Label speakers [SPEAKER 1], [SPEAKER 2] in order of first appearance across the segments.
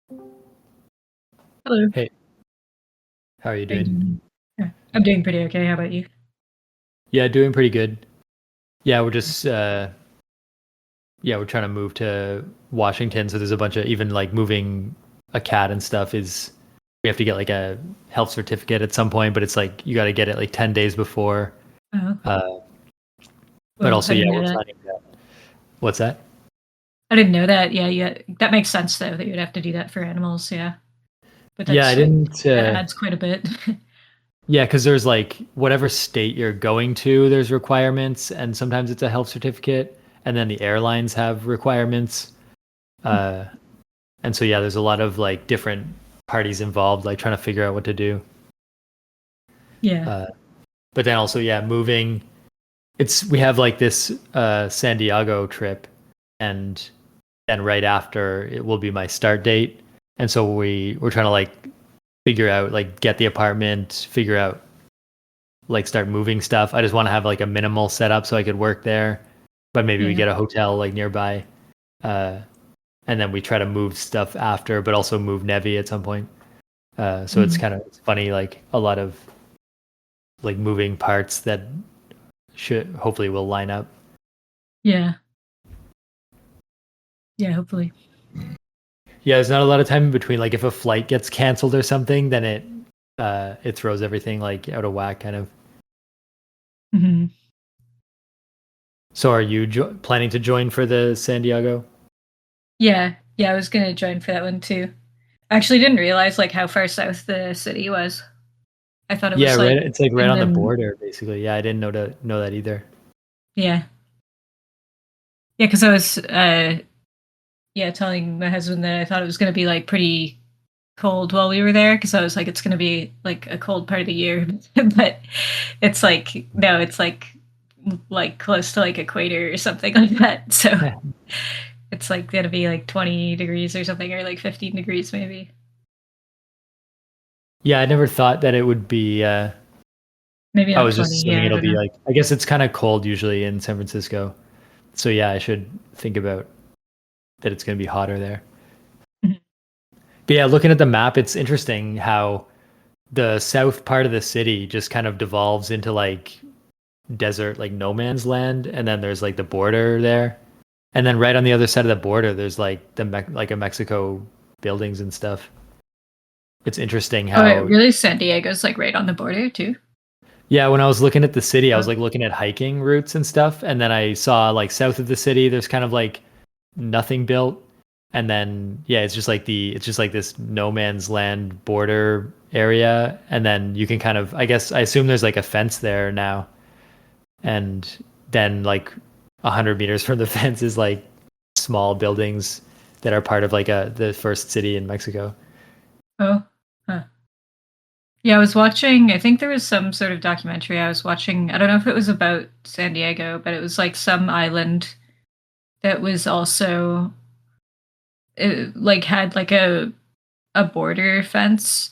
[SPEAKER 1] Hello.
[SPEAKER 2] Hey, how are you
[SPEAKER 1] How you
[SPEAKER 2] doing?
[SPEAKER 1] doing? Yeah, I'm doing pretty okay. How about you?
[SPEAKER 2] Yeah, doing pretty good. Yeah, we're trying to move to Washington, so there's a bunch of even like moving a cat and stuff is we have to get like a health certificate at some point, but it's like you got to get it like 10 days before.
[SPEAKER 1] Oh,
[SPEAKER 2] Uh, but
[SPEAKER 1] well,
[SPEAKER 2] also,
[SPEAKER 1] I
[SPEAKER 2] yeah,
[SPEAKER 1] didn't know
[SPEAKER 2] we're
[SPEAKER 1] that.
[SPEAKER 2] planning that. What's that?
[SPEAKER 1] I didn't know that. Yeah, yeah. That makes sense though that you'd have to do that for animals. Yeah, but
[SPEAKER 2] Yeah, I didn't.
[SPEAKER 1] that adds quite a bit.
[SPEAKER 2] Yeah, because there's like whatever state you're going to, there's requirements, and sometimes it's a health certificate, and then the airlines have requirements. Uh, And so yeah, there's a lot of like different parties involved, like trying to figure out what to do.
[SPEAKER 1] Yeah.
[SPEAKER 2] Uh, but then also yeah, moving. It's we have like this San Diego trip, and then right after it will be my start date, and so we're trying to like figure out like get the apartment, figure out like start moving stuff. I just want to have like a minimal setup so I could work there, but maybe we
[SPEAKER 1] Yeah.
[SPEAKER 2] get a hotel like nearby, uh, and then we try to move stuff after, but also move Nevi at some point. So it's
[SPEAKER 1] Mhm.
[SPEAKER 2] kind of it's funny, like a lot of like moving parts that should hopefully will line up.
[SPEAKER 1] Yeah. Yeah. Hopefully.
[SPEAKER 2] Yeah, there's not a lot of time in between. Like if a flight gets canceled or something, then it throws everything like out of whack, kind of.
[SPEAKER 1] Hmm.
[SPEAKER 2] So are you planning to join for the San Diego?
[SPEAKER 1] Yeah. Yeah. I was gonna join for that one too. I actually didn't realize like how far south the city was. I thought it
[SPEAKER 2] Yeah,
[SPEAKER 1] was
[SPEAKER 2] right.
[SPEAKER 1] like
[SPEAKER 2] It's like right
[SPEAKER 1] in
[SPEAKER 2] on the
[SPEAKER 1] the
[SPEAKER 2] border, basically. Yeah, I didn't know that either.
[SPEAKER 1] yeah. Yeah, because I was yeah telling my husband that I thought it was gonna be like pretty cold while we were there because I was like, it's going to be like a cold part of the year, but it's like no, it's like close to like equator or something like that. So it's like going to be like 20 degrees or something, or like 15 degrees maybe.
[SPEAKER 2] Yeah, I never thought that it would be.
[SPEAKER 1] Maybe
[SPEAKER 2] I
[SPEAKER 1] not
[SPEAKER 2] was just
[SPEAKER 1] 20.
[SPEAKER 2] assuming
[SPEAKER 1] Yeah, I
[SPEAKER 2] it'll
[SPEAKER 1] don't
[SPEAKER 2] be
[SPEAKER 1] know.
[SPEAKER 2] like. I guess it's kind of cold usually in San Francisco. So yeah, I should think about that. It's going to be hotter there.
[SPEAKER 1] Mhm.
[SPEAKER 2] But yeah, looking at the map, it's interesting how the south part of the city just kind of devolves into like desert, like no man's land, and then there's like the border there, and then right on the other side of the border, there's like like a Mexico buildings and stuff. It's interesting
[SPEAKER 1] Oh, wait,
[SPEAKER 2] how
[SPEAKER 1] really? San Diego's like right on the border too?
[SPEAKER 2] yeah, when I was looking at the city, I was
[SPEAKER 1] Oh,
[SPEAKER 2] like looking at hiking routes and stuff, and then I saw like south of the city, there's kind of like nothing built, and then yeah, it's just like this no man's land border area, and then you can kind of I assume there's like a fence there now, and then like 100 meters from the fence is like small buildings that are part of like the first city in Mexico.
[SPEAKER 1] oh, huh. Yeah, I was watching. I think there was some sort of documentary I was watching. I don't know if it was about San Diego, but it was like some island that was also it, like had like a border fence,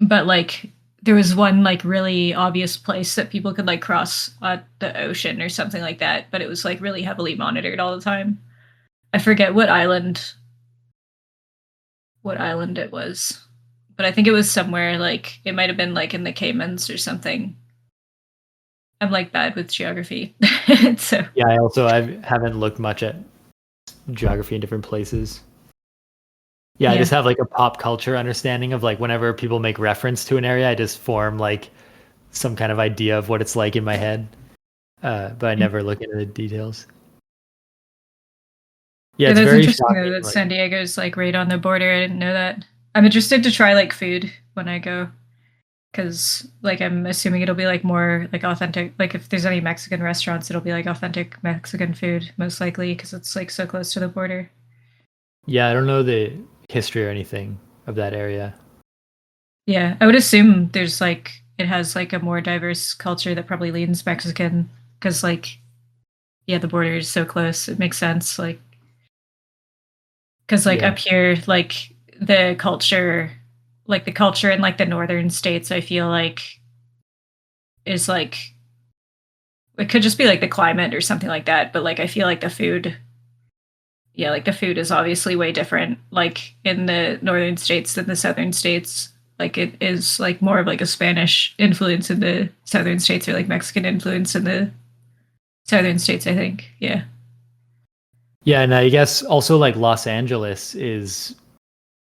[SPEAKER 1] but like there was one like really obvious place that people could like cross at the ocean or something like that, but it was like really heavily monitored all the time. I forget what island it was, but I think it was somewhere like it might have been like in the Caymans or something. I'm like bad with geography, so
[SPEAKER 2] Yeah, I haven't looked much at geography in different places. Yeah, I just
[SPEAKER 1] yeah.
[SPEAKER 2] have like a pop culture understanding of like whenever people make reference to an area, I just form like some kind of idea of what it's like in my head. But I never look into the details. Yeah,
[SPEAKER 1] Yeah,
[SPEAKER 2] it's
[SPEAKER 1] that's
[SPEAKER 2] very
[SPEAKER 1] interesting though
[SPEAKER 2] shocking.
[SPEAKER 1] that
[SPEAKER 2] Like,
[SPEAKER 1] San Diego's like right on the border. I didn't know that. I'm interested to try like food when I go because like I'm assuming it'll be like more like authentic. Like if there's any Mexican restaurants, it'll be like authentic Mexican food most likely because it's like so close to the border.
[SPEAKER 2] yeah, I don't know the history or anything of that area.
[SPEAKER 1] Yeah, I would assume there's like it has like a more diverse culture that probably leans Mexican because like yeah, the border is so close. It makes sense. Like because like
[SPEAKER 2] Yeah,
[SPEAKER 1] up here, like the culture in like the northern states, I feel like is like it could just be like the climate or something like that. But like I feel like the food yeah, like the food is obviously way different, like in the northern states than the southern states. Like it is like more of like a Spanish influence in the southern states, or like Mexican influence in the southern states, I think. Yeah.
[SPEAKER 2] Yeah, and I guess also like Los Angeles is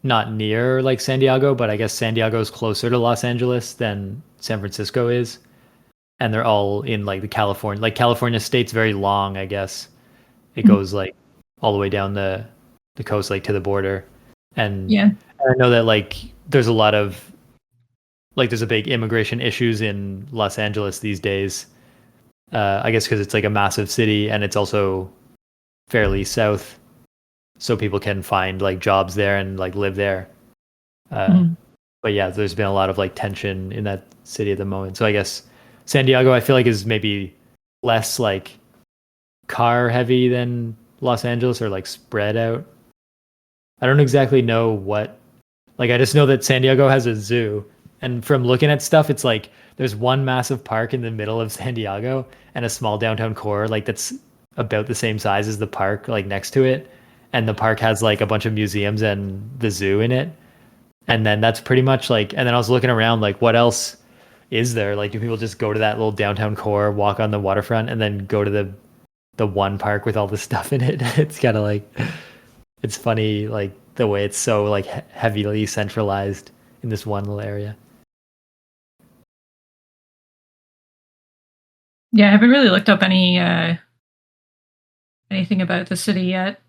[SPEAKER 2] not near like San Diego, but I guess San Diego is closer to Los Angeles than San Francisco is, and they're all in like the California, like California state's very long, I guess. It
[SPEAKER 1] Mhm.
[SPEAKER 2] goes like all the way down the coast, like to the border, and
[SPEAKER 1] Yeah.
[SPEAKER 2] I know that like there's a lot of like there's a big immigration issues in Los Angeles these days. I guess because it's like a massive city and it's also fairly south, so people can find like jobs there and like live there. Uh,
[SPEAKER 1] Mhm.
[SPEAKER 2] but yeah, there's been a lot of like tension in that city at the moment. So I guess San Diego, I feel like is maybe less like car heavy than Los Angeles or like spread out. I don't exactly know what, like I just know that San Diego has a zoo, and from looking at stuff, it's like there's one massive park in the middle of San Diego and a small downtown core like that's about the same size as the park like next to it, and the park has like a bunch of museums and the zoo in it. And then that's pretty much like, and then I was looking around like what else is there? Like do people just go to that little downtown core, walk on the waterfront, and then go to the one park with all the stuff in it? It's kind of like it's funny like the way it's so like heavily centralized in this one little area.
[SPEAKER 1] Yeah, I haven't really looked up anything about the city yet.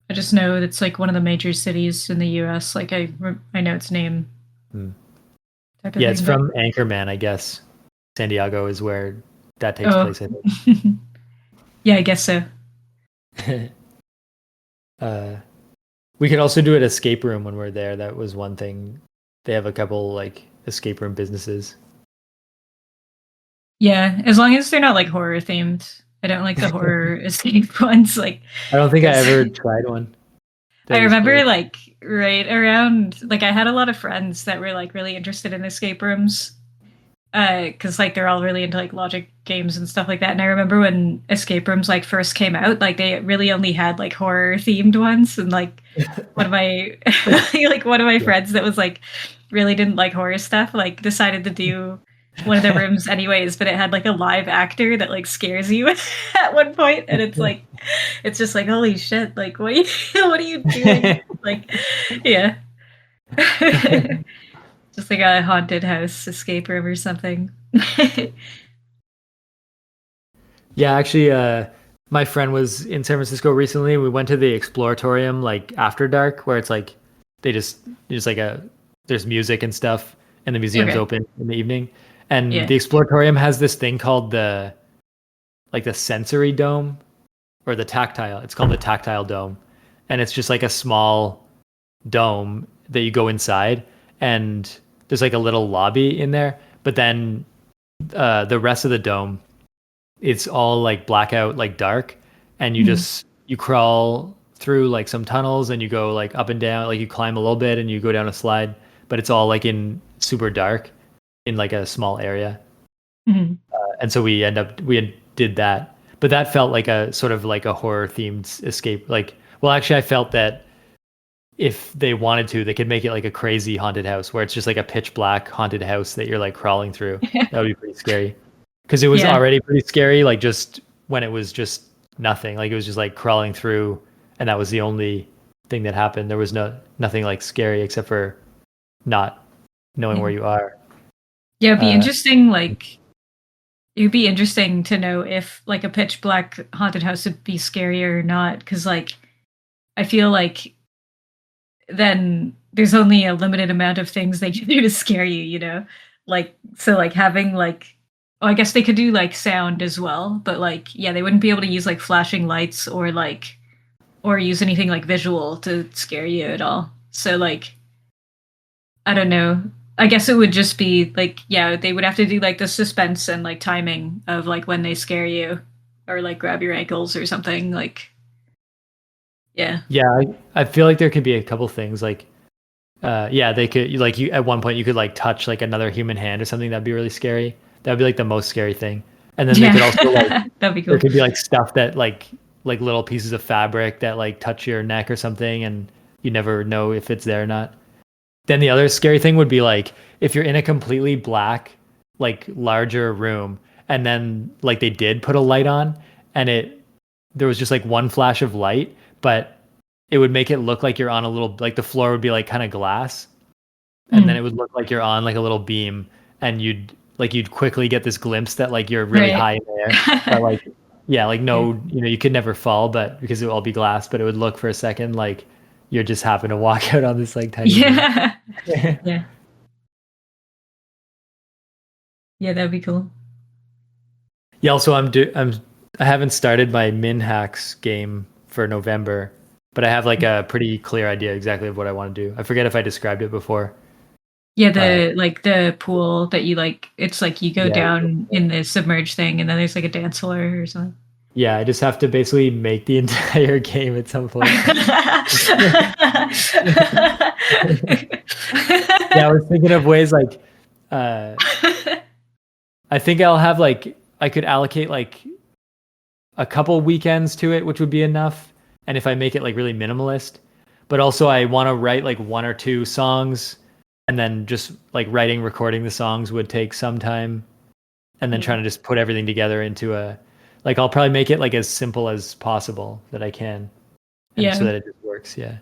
[SPEAKER 1] I just know it's like one of the major cities in the U.S. Like I know its name,
[SPEAKER 2] Hmm.
[SPEAKER 1] type of
[SPEAKER 2] Yeah, it's
[SPEAKER 1] thing. But
[SPEAKER 2] from Anchorman, I guess. San Diego is where that takes
[SPEAKER 1] oh,
[SPEAKER 2] place, I
[SPEAKER 1] yeah, I guess so.
[SPEAKER 2] think. uh, we could also do an escape room when we're there. That was one thing. They have a couple like escape room businesses.
[SPEAKER 1] Yeah, as long as they're not like horror themed. I don't like the horror escape ones. Like,
[SPEAKER 2] I don't think I
[SPEAKER 1] because
[SPEAKER 2] ever tried one
[SPEAKER 1] I
[SPEAKER 2] that was
[SPEAKER 1] remember
[SPEAKER 2] horror.
[SPEAKER 1] like right around like I had a lot of friends that were like really interested in escape rooms. Because like they're all really into like logic games and stuff like that. And I remember when escape rooms like first came out, like they really only had like horror themed ones. And like one of my like one of my
[SPEAKER 2] Yeah.
[SPEAKER 1] friends that was like really didn't like horror stuff, like decided to do one of the rooms anyways, but it had like a live actor that like scares you at one point, and it's just like holy shit, like what are you what are you doing? Like yeah. Just like a haunted house escape room or something.
[SPEAKER 2] Yeah, actually, my friend was in San Francisco recently. We went to the Exploratorium like after dark, where it's like they just like a there's music and stuff, and the museum's
[SPEAKER 1] Okay.
[SPEAKER 2] open in the evening. And
[SPEAKER 1] Yeah.
[SPEAKER 2] the Exploratorium has this thing called the like the sensory dome or the tactile. It's called the tactile dome, and it's just like a small dome that you go inside, and there's like a little lobby in there. But then the rest of the dome it's all like blackout, like dark, and you
[SPEAKER 1] Mhm.
[SPEAKER 2] just you crawl through like some tunnels and you go like up and down, like you climb a little bit and you go down a slide, but it's all like in super dark in like a small area.
[SPEAKER 1] Mhm.
[SPEAKER 2] And so did that, but that felt like a sort of like a horror themed escape. Like, well, actually, I felt that if they wanted to, they could make it like a crazy haunted house where it's just like a pitch black haunted house that you're like crawling through. That would be pretty scary because it was
[SPEAKER 1] Yeah.
[SPEAKER 2] already pretty scary. Like just when it was just nothing, like it was just like crawling through, and that was the only thing that happened. There was nothing like scary except for not knowing where
[SPEAKER 1] Mhm.
[SPEAKER 2] you are.
[SPEAKER 1] Yeah, it'd be
[SPEAKER 2] Uh,
[SPEAKER 1] interesting, like it'd be interesting to know if like a pitch black haunted house would be scarier or not, because like I feel like then there's only a limited amount of things they can do to scare you, you know? Like so like having like oh, I guess they could do like sound as well, but like yeah, they wouldn't be able to use like flashing lights or use anything like visual to scare you at all. So like I don't know. I guess it would just be like yeah, they would have to do like the suspense and like timing of like when they scare you or like grab your ankles or something like yeah.
[SPEAKER 2] yeah, I feel like there could be a couple things like yeah, they could like you at one point you could like touch like another human hand or something that'd be really scary. That'd be like the most scary thing. And then they could also like
[SPEAKER 1] Yeah. That'd be
[SPEAKER 2] there
[SPEAKER 1] cool.
[SPEAKER 2] could be like stuff that like like little pieces of fabric that like touch your neck or something, and you never know if it's there or not. Then the other scary thing would be like if you're in a completely black, like larger room, and then like they did put a light on, and there was just like one flash of light, but it would make it look like you're on a little, like the floor would be like kind of glass, and then it
[SPEAKER 1] Mm,
[SPEAKER 2] would look like you're on like a little beam, and you'd quickly get this glimpse that like you're really
[SPEAKER 1] right.
[SPEAKER 2] high in the air, but like yeah, like
[SPEAKER 1] Yeah.
[SPEAKER 2] no, you could never fall, but because it would all be glass, but it would look for a second like you're just happen to walk out on this like tiny beam.
[SPEAKER 1] Yeah. Yeah. Yeah, that'd be cool.
[SPEAKER 2] Yeah, also I haven't started my min hacks game for November, but I have like a pretty clear idea exactly of what I want to do. I forget if I described it before.
[SPEAKER 1] Yeah,
[SPEAKER 2] Uh
[SPEAKER 1] the pool that you like, it's like you go
[SPEAKER 2] yeah.
[SPEAKER 1] down in the submerged thing and then there's like a dance floor or something.
[SPEAKER 2] Yeah, I just have to basically make the entire game at some point. Yeah, I was thinking of ways like uh I think I'll have like I could allocate like a couple weekends to it, which would be enough. And if I make it like really minimalist, but also I want to write like one or two songs, and then just like recording the songs would take some time, and then
[SPEAKER 1] Yeah.
[SPEAKER 2] trying to just put everything together into a, like I'll probably make it like as simple as possible that I can, and so
[SPEAKER 1] Yeah.
[SPEAKER 2] that it just works. Yeah.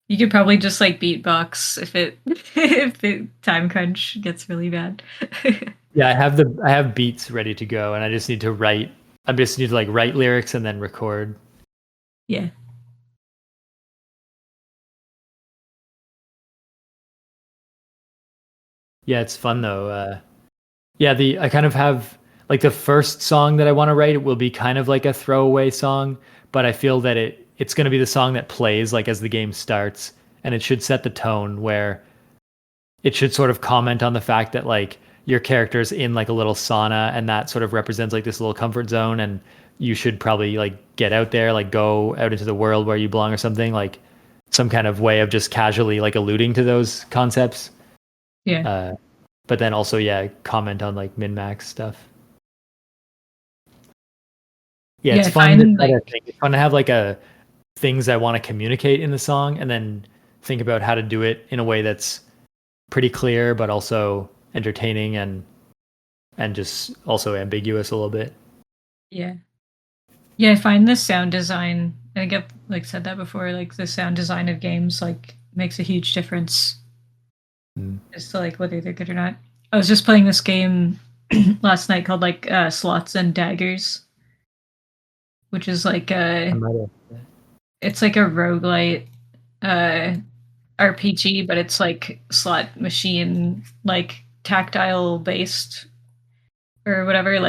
[SPEAKER 1] You could probably just like beatbox if it if the time crunch gets really bad.
[SPEAKER 2] Yeah, I have beats ready to go, and I just need to write. I just need to like write lyrics and then record.
[SPEAKER 1] Yeah.
[SPEAKER 2] Yeah, it's fun though. Yeah, the I kind of have like the first song that I want to write will be kind of like a throwaway song, but I feel that it's going to be the song that plays like as the game starts, and it should set the tone where it should sort of comment on the fact that like your character's in like a little sauna, and that sort of represents like this little comfort zone, and you should probably like get out there, like go out into the world where you belong or something, like some kind of way of just casually like alluding to those concepts.
[SPEAKER 1] Yeah.
[SPEAKER 2] Uh, but then also, yeah, comment on like min max stuff. Yeah,
[SPEAKER 1] Yeah,
[SPEAKER 2] it's
[SPEAKER 1] I
[SPEAKER 2] fun to
[SPEAKER 1] find
[SPEAKER 2] try to
[SPEAKER 1] like
[SPEAKER 2] think. It's fun to have like a things I want to communicate in the song, and then think about how to do it in a way that's pretty clear, but also entertaining, and just also ambiguous a little bit.
[SPEAKER 1] yeah. Yeah, I find the sound design, I think I've like said that before, like the sound design of games like makes a huge difference
[SPEAKER 2] Mm.
[SPEAKER 1] as to like whether they're good or not. I was just playing this game last night called like Slots and Daggers, which is like
[SPEAKER 2] I
[SPEAKER 1] a
[SPEAKER 2] might have.
[SPEAKER 1] it's like a roguelite uh RPG, but it's like slot machine like tactile based or whatever,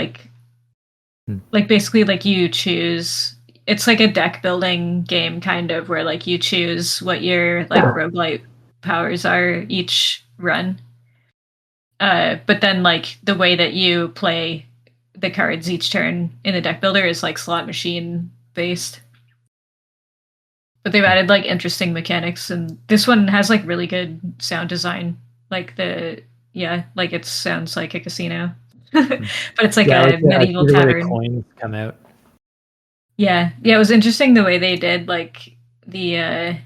[SPEAKER 2] Hmm.
[SPEAKER 1] like basically like you choose, it's like a deck building game kind of where like you choose what your like roguelite powers are each run. But then like the way that you play the cards each turn in the deck builder is like slot machine based. But they've added like interesting mechanics, and this one has like really good sound design. Like the yeah, like it sounds like a casino. But it's like
[SPEAKER 2] Yeah,
[SPEAKER 1] a
[SPEAKER 2] I see
[SPEAKER 1] medieval
[SPEAKER 2] the way the
[SPEAKER 1] tavern.
[SPEAKER 2] coins come out.
[SPEAKER 1] Yeah. Yeah, it was interesting the way they did like the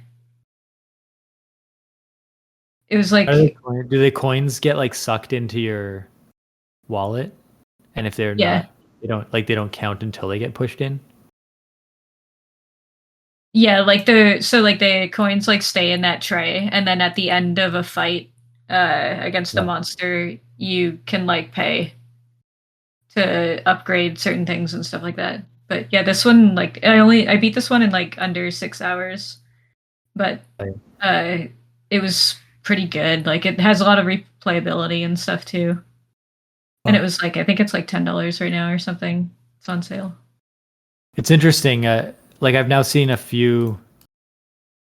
[SPEAKER 1] it was
[SPEAKER 2] How do
[SPEAKER 1] like
[SPEAKER 2] do the coins get like sucked into your wallet? And if they're
[SPEAKER 1] yeah.
[SPEAKER 2] not, they don't count until they get pushed in.
[SPEAKER 1] Yeah, like the coins like stay in that tray, and then at the end of a fight against a
[SPEAKER 2] Yeah.
[SPEAKER 1] monster, you can like pay to upgrade certain things and stuff like that. But yeah, this one like I beat this one in like under 6 hours, but
[SPEAKER 2] Right.
[SPEAKER 1] uh it was pretty good. Like it has a lot of replayability and stuff too. And it
[SPEAKER 2] Huh.
[SPEAKER 1] was like I think it's like $10 right now or something. It's on sale.
[SPEAKER 2] It's interesting. Like I've now seen a few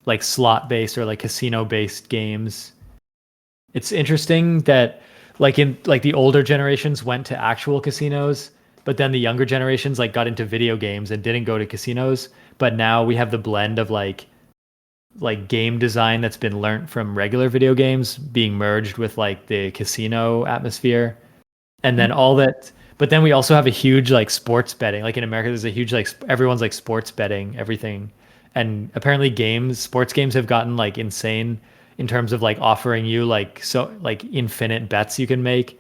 [SPEAKER 2] like slot based or like casino based games. It's interesting that like in like the older generations went to actual casinos, but then the younger generations like got into video games and didn't go to casinos. But now we have the blend of like game design that's been learnt from regular video games being merged with like the casino atmosphere. And then all that But then we also have a huge like sports betting. Like in America, there's a huge like everyone's like sports betting everything, and apparently sports games have gotten like insane in terms of like offering you like so like infinite bets you can make.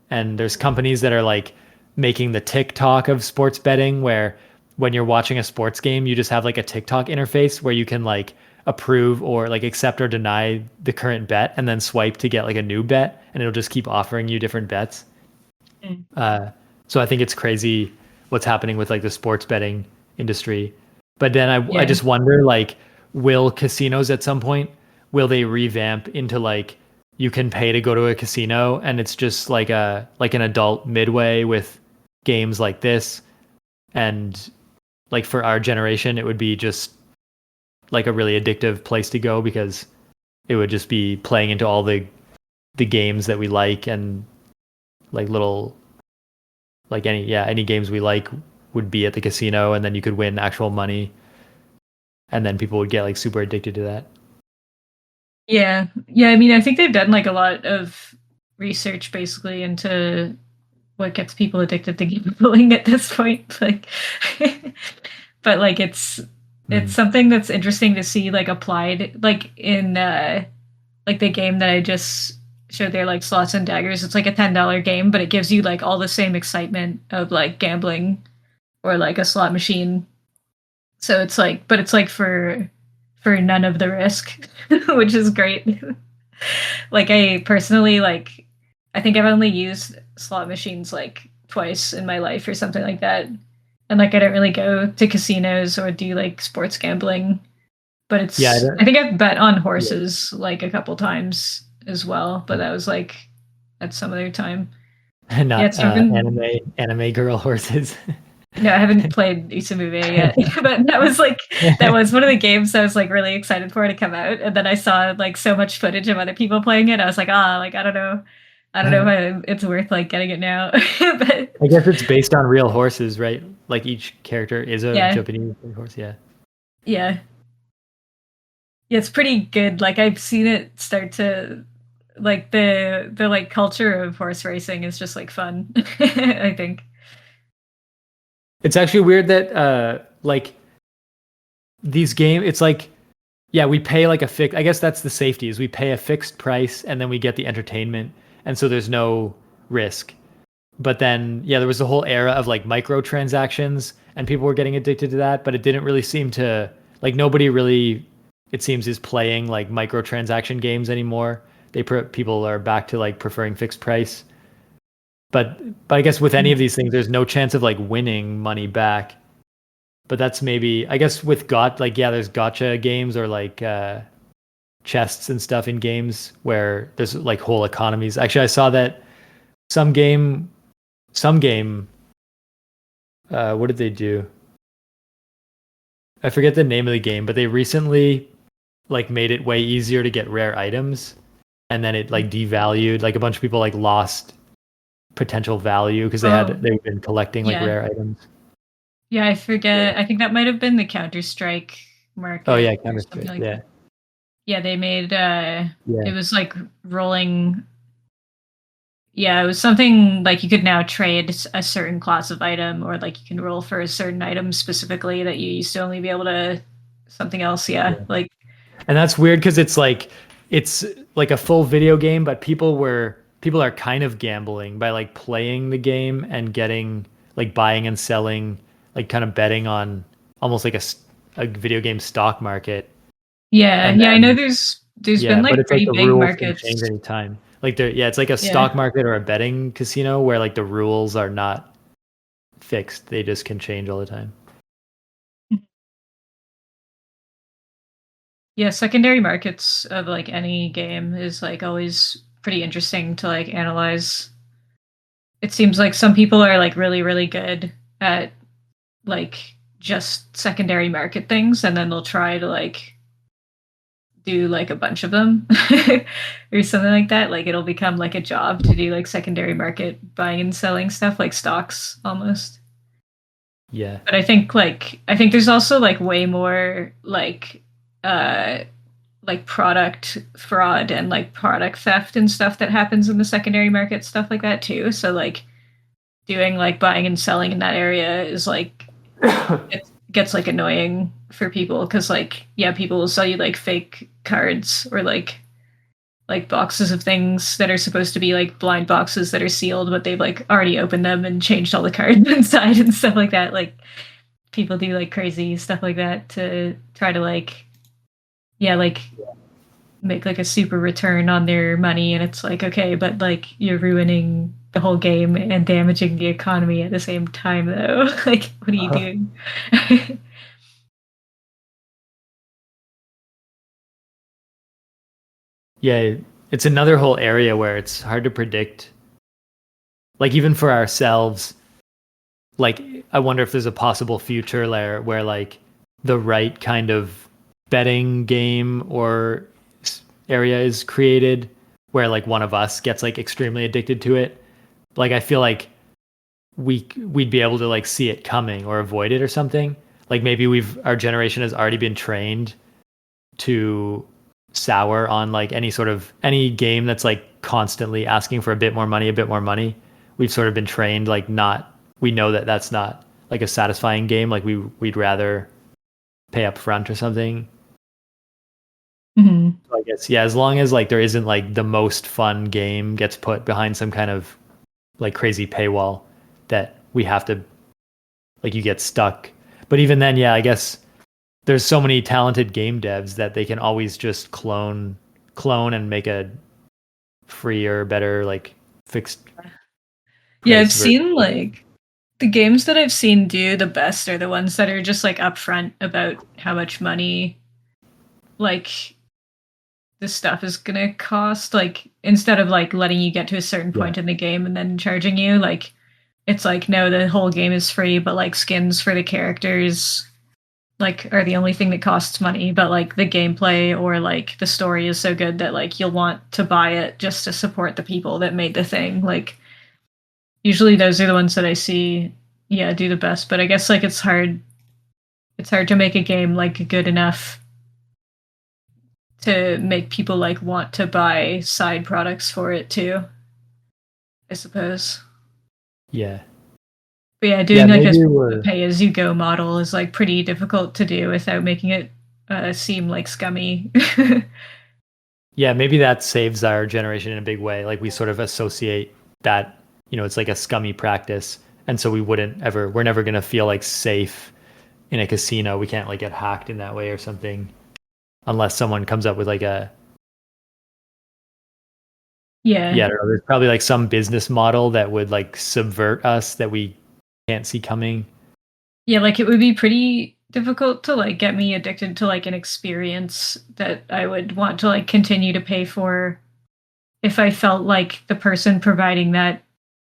[SPEAKER 2] And there's companies that are like making the TikTok of sports betting where when you're watching a sports game, you just have like a TikTok interface where you can like approve or like accept or deny the current bet and then swipe to get like a new bet and it'll just keep offering you different bets.
[SPEAKER 1] Mm.
[SPEAKER 2] Uh, so I think it's crazy what's happening with like the sports betting industry. But then I
[SPEAKER 1] Yeah.
[SPEAKER 2] just wonder like, will casinos at some point, will they revamp into like you can pay to go to a casino and it's just like an adult midway with games like this, and like for our generation it would be just like a really addictive place to go because it would just be playing into all the games that we like and like little like any games we like would be at the casino and then you could win actual money and then people would get like super addicted to that.
[SPEAKER 1] Yeah. Yeah, I mean, I think they've done like a lot of research basically into what gets people addicted to gambling at this point. Like but like it's
[SPEAKER 2] Mm.
[SPEAKER 1] something that's interesting to see like applied like in like the game that I just showed there, like Slots and Daggers. It's like a $10 game, but it gives you like all the same excitement of like gambling or like a slot machine. So it's like, but it's like for none of the risk, which is great. Like I personally like, I think I've only used slot machines like twice in my life or something like that. And like I don't really go to casinos or do like sports gambling, but
[SPEAKER 2] Yeah, I
[SPEAKER 1] I
[SPEAKER 2] don't,
[SPEAKER 1] think I've bet on
[SPEAKER 2] yeah.
[SPEAKER 1] horses like a couple times as well, but that was like at some other time. Yeah,
[SPEAKER 2] Not
[SPEAKER 1] it's been
[SPEAKER 2] anime girl horses.
[SPEAKER 1] no, I haven't played Isumube yet, but that was one of the games I was like really excited for to come out, and then I saw like so much footage of other people playing it. I was like, ah, like I don't know if it's worth like getting it now, but
[SPEAKER 2] I guess it's based on real horses, right? Like each character is a
[SPEAKER 1] yeah,
[SPEAKER 2] Japanese horse. Yeah.
[SPEAKER 1] yeah, yeah, it's pretty good. Like I've seen it start to like the like culture of horse racing is just like fun. I think.
[SPEAKER 2] It's actually weird that like these game it's like yeah, we pay like a fixed I guess that's the safety is we pay a fixed price and then we get the entertainment and so there's no risk. But then yeah, there was a whole era of like microtransactions and people were getting addicted to that, but it didn't really seem to like nobody really it seems is playing like microtransaction games anymore. People are back to like preferring fixed price. But I guess with any of these things there's no chance of like winning money back. But that's maybe I guess with like yeah, there's gotcha games or like chests and stuff in games where there's like whole economies. Actually, I saw that some game some game what did they do? I forget the name of the game, but they recently like made it way easier to get rare items and then it like devalued like a bunch of people like lost potential value because
[SPEAKER 1] Oh
[SPEAKER 2] they've been collecting like
[SPEAKER 1] yeah,
[SPEAKER 2] rare items.
[SPEAKER 1] yeah. I
[SPEAKER 2] Yeah.
[SPEAKER 1] forget. I think that might have been the Counter Strike
[SPEAKER 2] Oh
[SPEAKER 1] market
[SPEAKER 2] yeah,
[SPEAKER 1] or
[SPEAKER 2] Counter
[SPEAKER 1] something
[SPEAKER 2] Strike.
[SPEAKER 1] like
[SPEAKER 2] Yeah.
[SPEAKER 1] that. Yeah, they made
[SPEAKER 2] Yeah.
[SPEAKER 1] it was like rolling. Yeah, it was something like you could now trade a certain class of item, or like you can roll for a certain item specifically that you used to only be able to something else. Yeah,
[SPEAKER 2] Yeah.
[SPEAKER 1] like
[SPEAKER 2] And that's weird because it's like a full video game, but people are kind of gambling by like playing the game and getting like buying and selling, like kind of betting on almost like a video game stock market.
[SPEAKER 1] yeah,
[SPEAKER 2] And
[SPEAKER 1] yeah. I know
[SPEAKER 2] then
[SPEAKER 1] there's been
[SPEAKER 2] yeah, but
[SPEAKER 1] like
[SPEAKER 2] it's like
[SPEAKER 1] pretty
[SPEAKER 2] the
[SPEAKER 1] big
[SPEAKER 2] rules can change
[SPEAKER 1] markets.
[SPEAKER 2] anytime. Like there, yeah, it's like a
[SPEAKER 1] Yeah.
[SPEAKER 2] stock market or a betting casino where like the rules are not fixed. They just can change all the time.
[SPEAKER 1] Yeah, secondary markets of like any game is like always pretty interesting to like analyze. It seems like some people are like really, really good at like just secondary market things and then they'll try to like do like a bunch of them or something like that. Like it'll become like a job to do like secondary market buying and selling stuff like stocks almost.
[SPEAKER 2] Yeah.
[SPEAKER 1] But I think there's also like way more uh like product fraud and like product theft and stuff that happens in the secondary market stuff like that too. So like doing like buying and selling in that area is like it gets like annoying for people because like yeah, people will sell you like fake cards or like boxes of things that are supposed to be like blind boxes that are sealed, but they've like already opened them and changed all the cards inside and stuff like that. Like people do like crazy stuff like that to try to like yeah, like make like a super return on their money, and it's like okay, but like you're ruining the whole game and damaging the economy at the same time though. Like what are you
[SPEAKER 2] Uh-huh.
[SPEAKER 1] doing?
[SPEAKER 2] Yeah, it's another whole area where it's hard to predict. Like even for ourselves, like I wonder if there's a possible future layer where like the right kind of betting game or area is created where like one of us gets like extremely addicted to it. Like I feel like we'd be able to like see it coming or avoid it or something. Like maybe our generation has already been trained to sour on like any game that's like constantly asking for a bit more money, a bit more money. We've sort of been trained like not we know that that's not like a satisfying game. Like we'd rather pay up front or something.
[SPEAKER 1] Mhm.
[SPEAKER 2] So I guess yeah, as long as like there isn't like the most fun game gets put behind some kind of like crazy paywall that we have to like you get stuck. But even then, yeah, I guess there's so many talented game devs that they can always just clone and make a freer, better like fixed
[SPEAKER 1] Yeah, I've
[SPEAKER 2] price version.
[SPEAKER 1] seen like the games that I've seen do the best are the ones that are just like upfront about how much money like this stuff is gonna cost. Like instead of like letting you get to a certain
[SPEAKER 2] Yeah.
[SPEAKER 1] point in the game and then charging you, like it's like no, the whole game is free, but like skins for the characters like are the only thing that costs money. But like the gameplay or like the story is so good that like you'll want to buy it just to support the people that made the thing. Like usually those are the ones that I see yeah do the best. But I guess like it's hard to make a game like good enough to make people like want to buy side products for it too, I suppose.
[SPEAKER 2] Yeah.
[SPEAKER 1] But yeah,
[SPEAKER 2] Yeah,
[SPEAKER 1] doing like
[SPEAKER 2] maybe
[SPEAKER 1] a
[SPEAKER 2] we're
[SPEAKER 1] pay as you go model is like pretty difficult to do without making it seem like scummy.
[SPEAKER 2] yeah, maybe that saves our generation in a big way. Like we sort of associate that, it's like a scummy practice. And so we're never gonna feel like safe in a casino. We can't like get hacked in that way or something unless someone comes up with like
[SPEAKER 1] Yeah,
[SPEAKER 2] yeah, I don't know, there's probably like some business model that would like subvert us that we can't see coming.
[SPEAKER 1] yeah, like it would be pretty difficult to like get me addicted to like an experience that I would want to like continue to pay for if I felt like the person providing that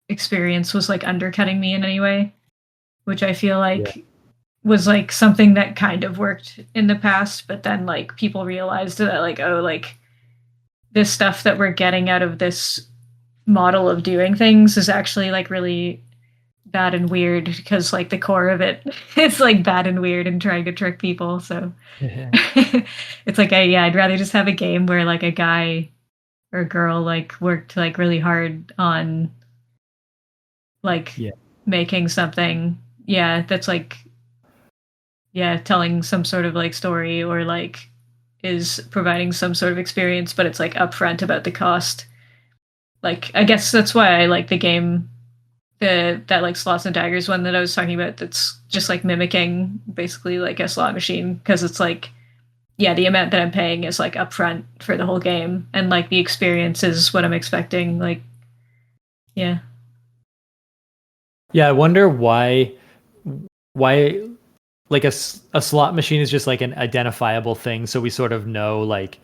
[SPEAKER 1] experience was like undercutting me in any way, which I feel
[SPEAKER 2] Yeah.
[SPEAKER 1] like was like something that kind of worked in the past, but then like people realized that like oh like this stuff that we're getting out of this model of doing things is actually like really bad and weird because like the core of it is like bad and weird and trying to trick people. So it's like yeah, I'd rather just have a game where like a guy or a girl like worked like really hard on like
[SPEAKER 2] Yeah.
[SPEAKER 1] making something yeah that's like yeah telling some sort of like story or like is providing some sort of experience but it's like upfront about the cost. Like I guess that's why I like the game that like slots and daggers one that I was talking about that's just like mimicking basically like a slot machine because it's like yeah the amount that I'm paying is like upfront for the whole game and like the experience is what I'm expecting like yeah.
[SPEAKER 2] Yeah, I wonder why like a slot machine is just like an identifiable thing, so we sort of know like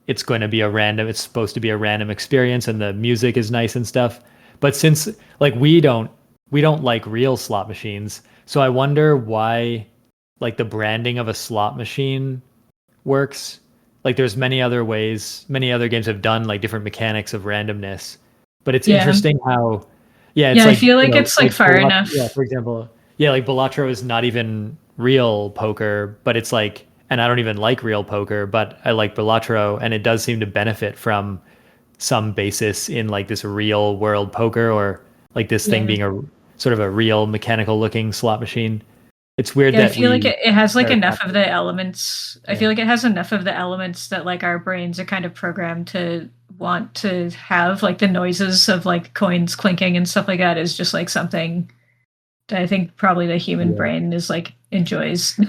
[SPEAKER 2] it's supposed to be a random experience and the music is nice and stuff. But since like we don't like real slot machines, so I wonder why like the branding of a slot machine works. Like there's many other ways, many other games have done like different mechanics of randomness. But it's
[SPEAKER 1] Yeah,
[SPEAKER 2] interesting how yeah, it's
[SPEAKER 1] yeah, I
[SPEAKER 2] like,
[SPEAKER 1] feel like it's like far
[SPEAKER 2] Yeah,
[SPEAKER 1] enough.
[SPEAKER 2] for example, yeah, like Balatro is not even real poker, but it's like and I don't even like real poker, but I like Balatro and it does seem to benefit from some basis in like this real world poker or like this thing
[SPEAKER 1] Yeah,
[SPEAKER 2] being a sort of a real mechanical looking slot machine. It's weird
[SPEAKER 1] Yeah, I
[SPEAKER 2] that
[SPEAKER 1] feel like
[SPEAKER 2] we
[SPEAKER 1] it has like
[SPEAKER 2] are
[SPEAKER 1] enough
[SPEAKER 2] attached
[SPEAKER 1] of
[SPEAKER 2] to it.
[SPEAKER 1] the elements. I
[SPEAKER 2] Yeah.
[SPEAKER 1] feel like it has enough of the elements that like our brains are kind of programmed to want to have, like the noises of like coins clinking and stuff like that is just like something that I think probably the human
[SPEAKER 2] Yeah.
[SPEAKER 1] brain is like enjoys.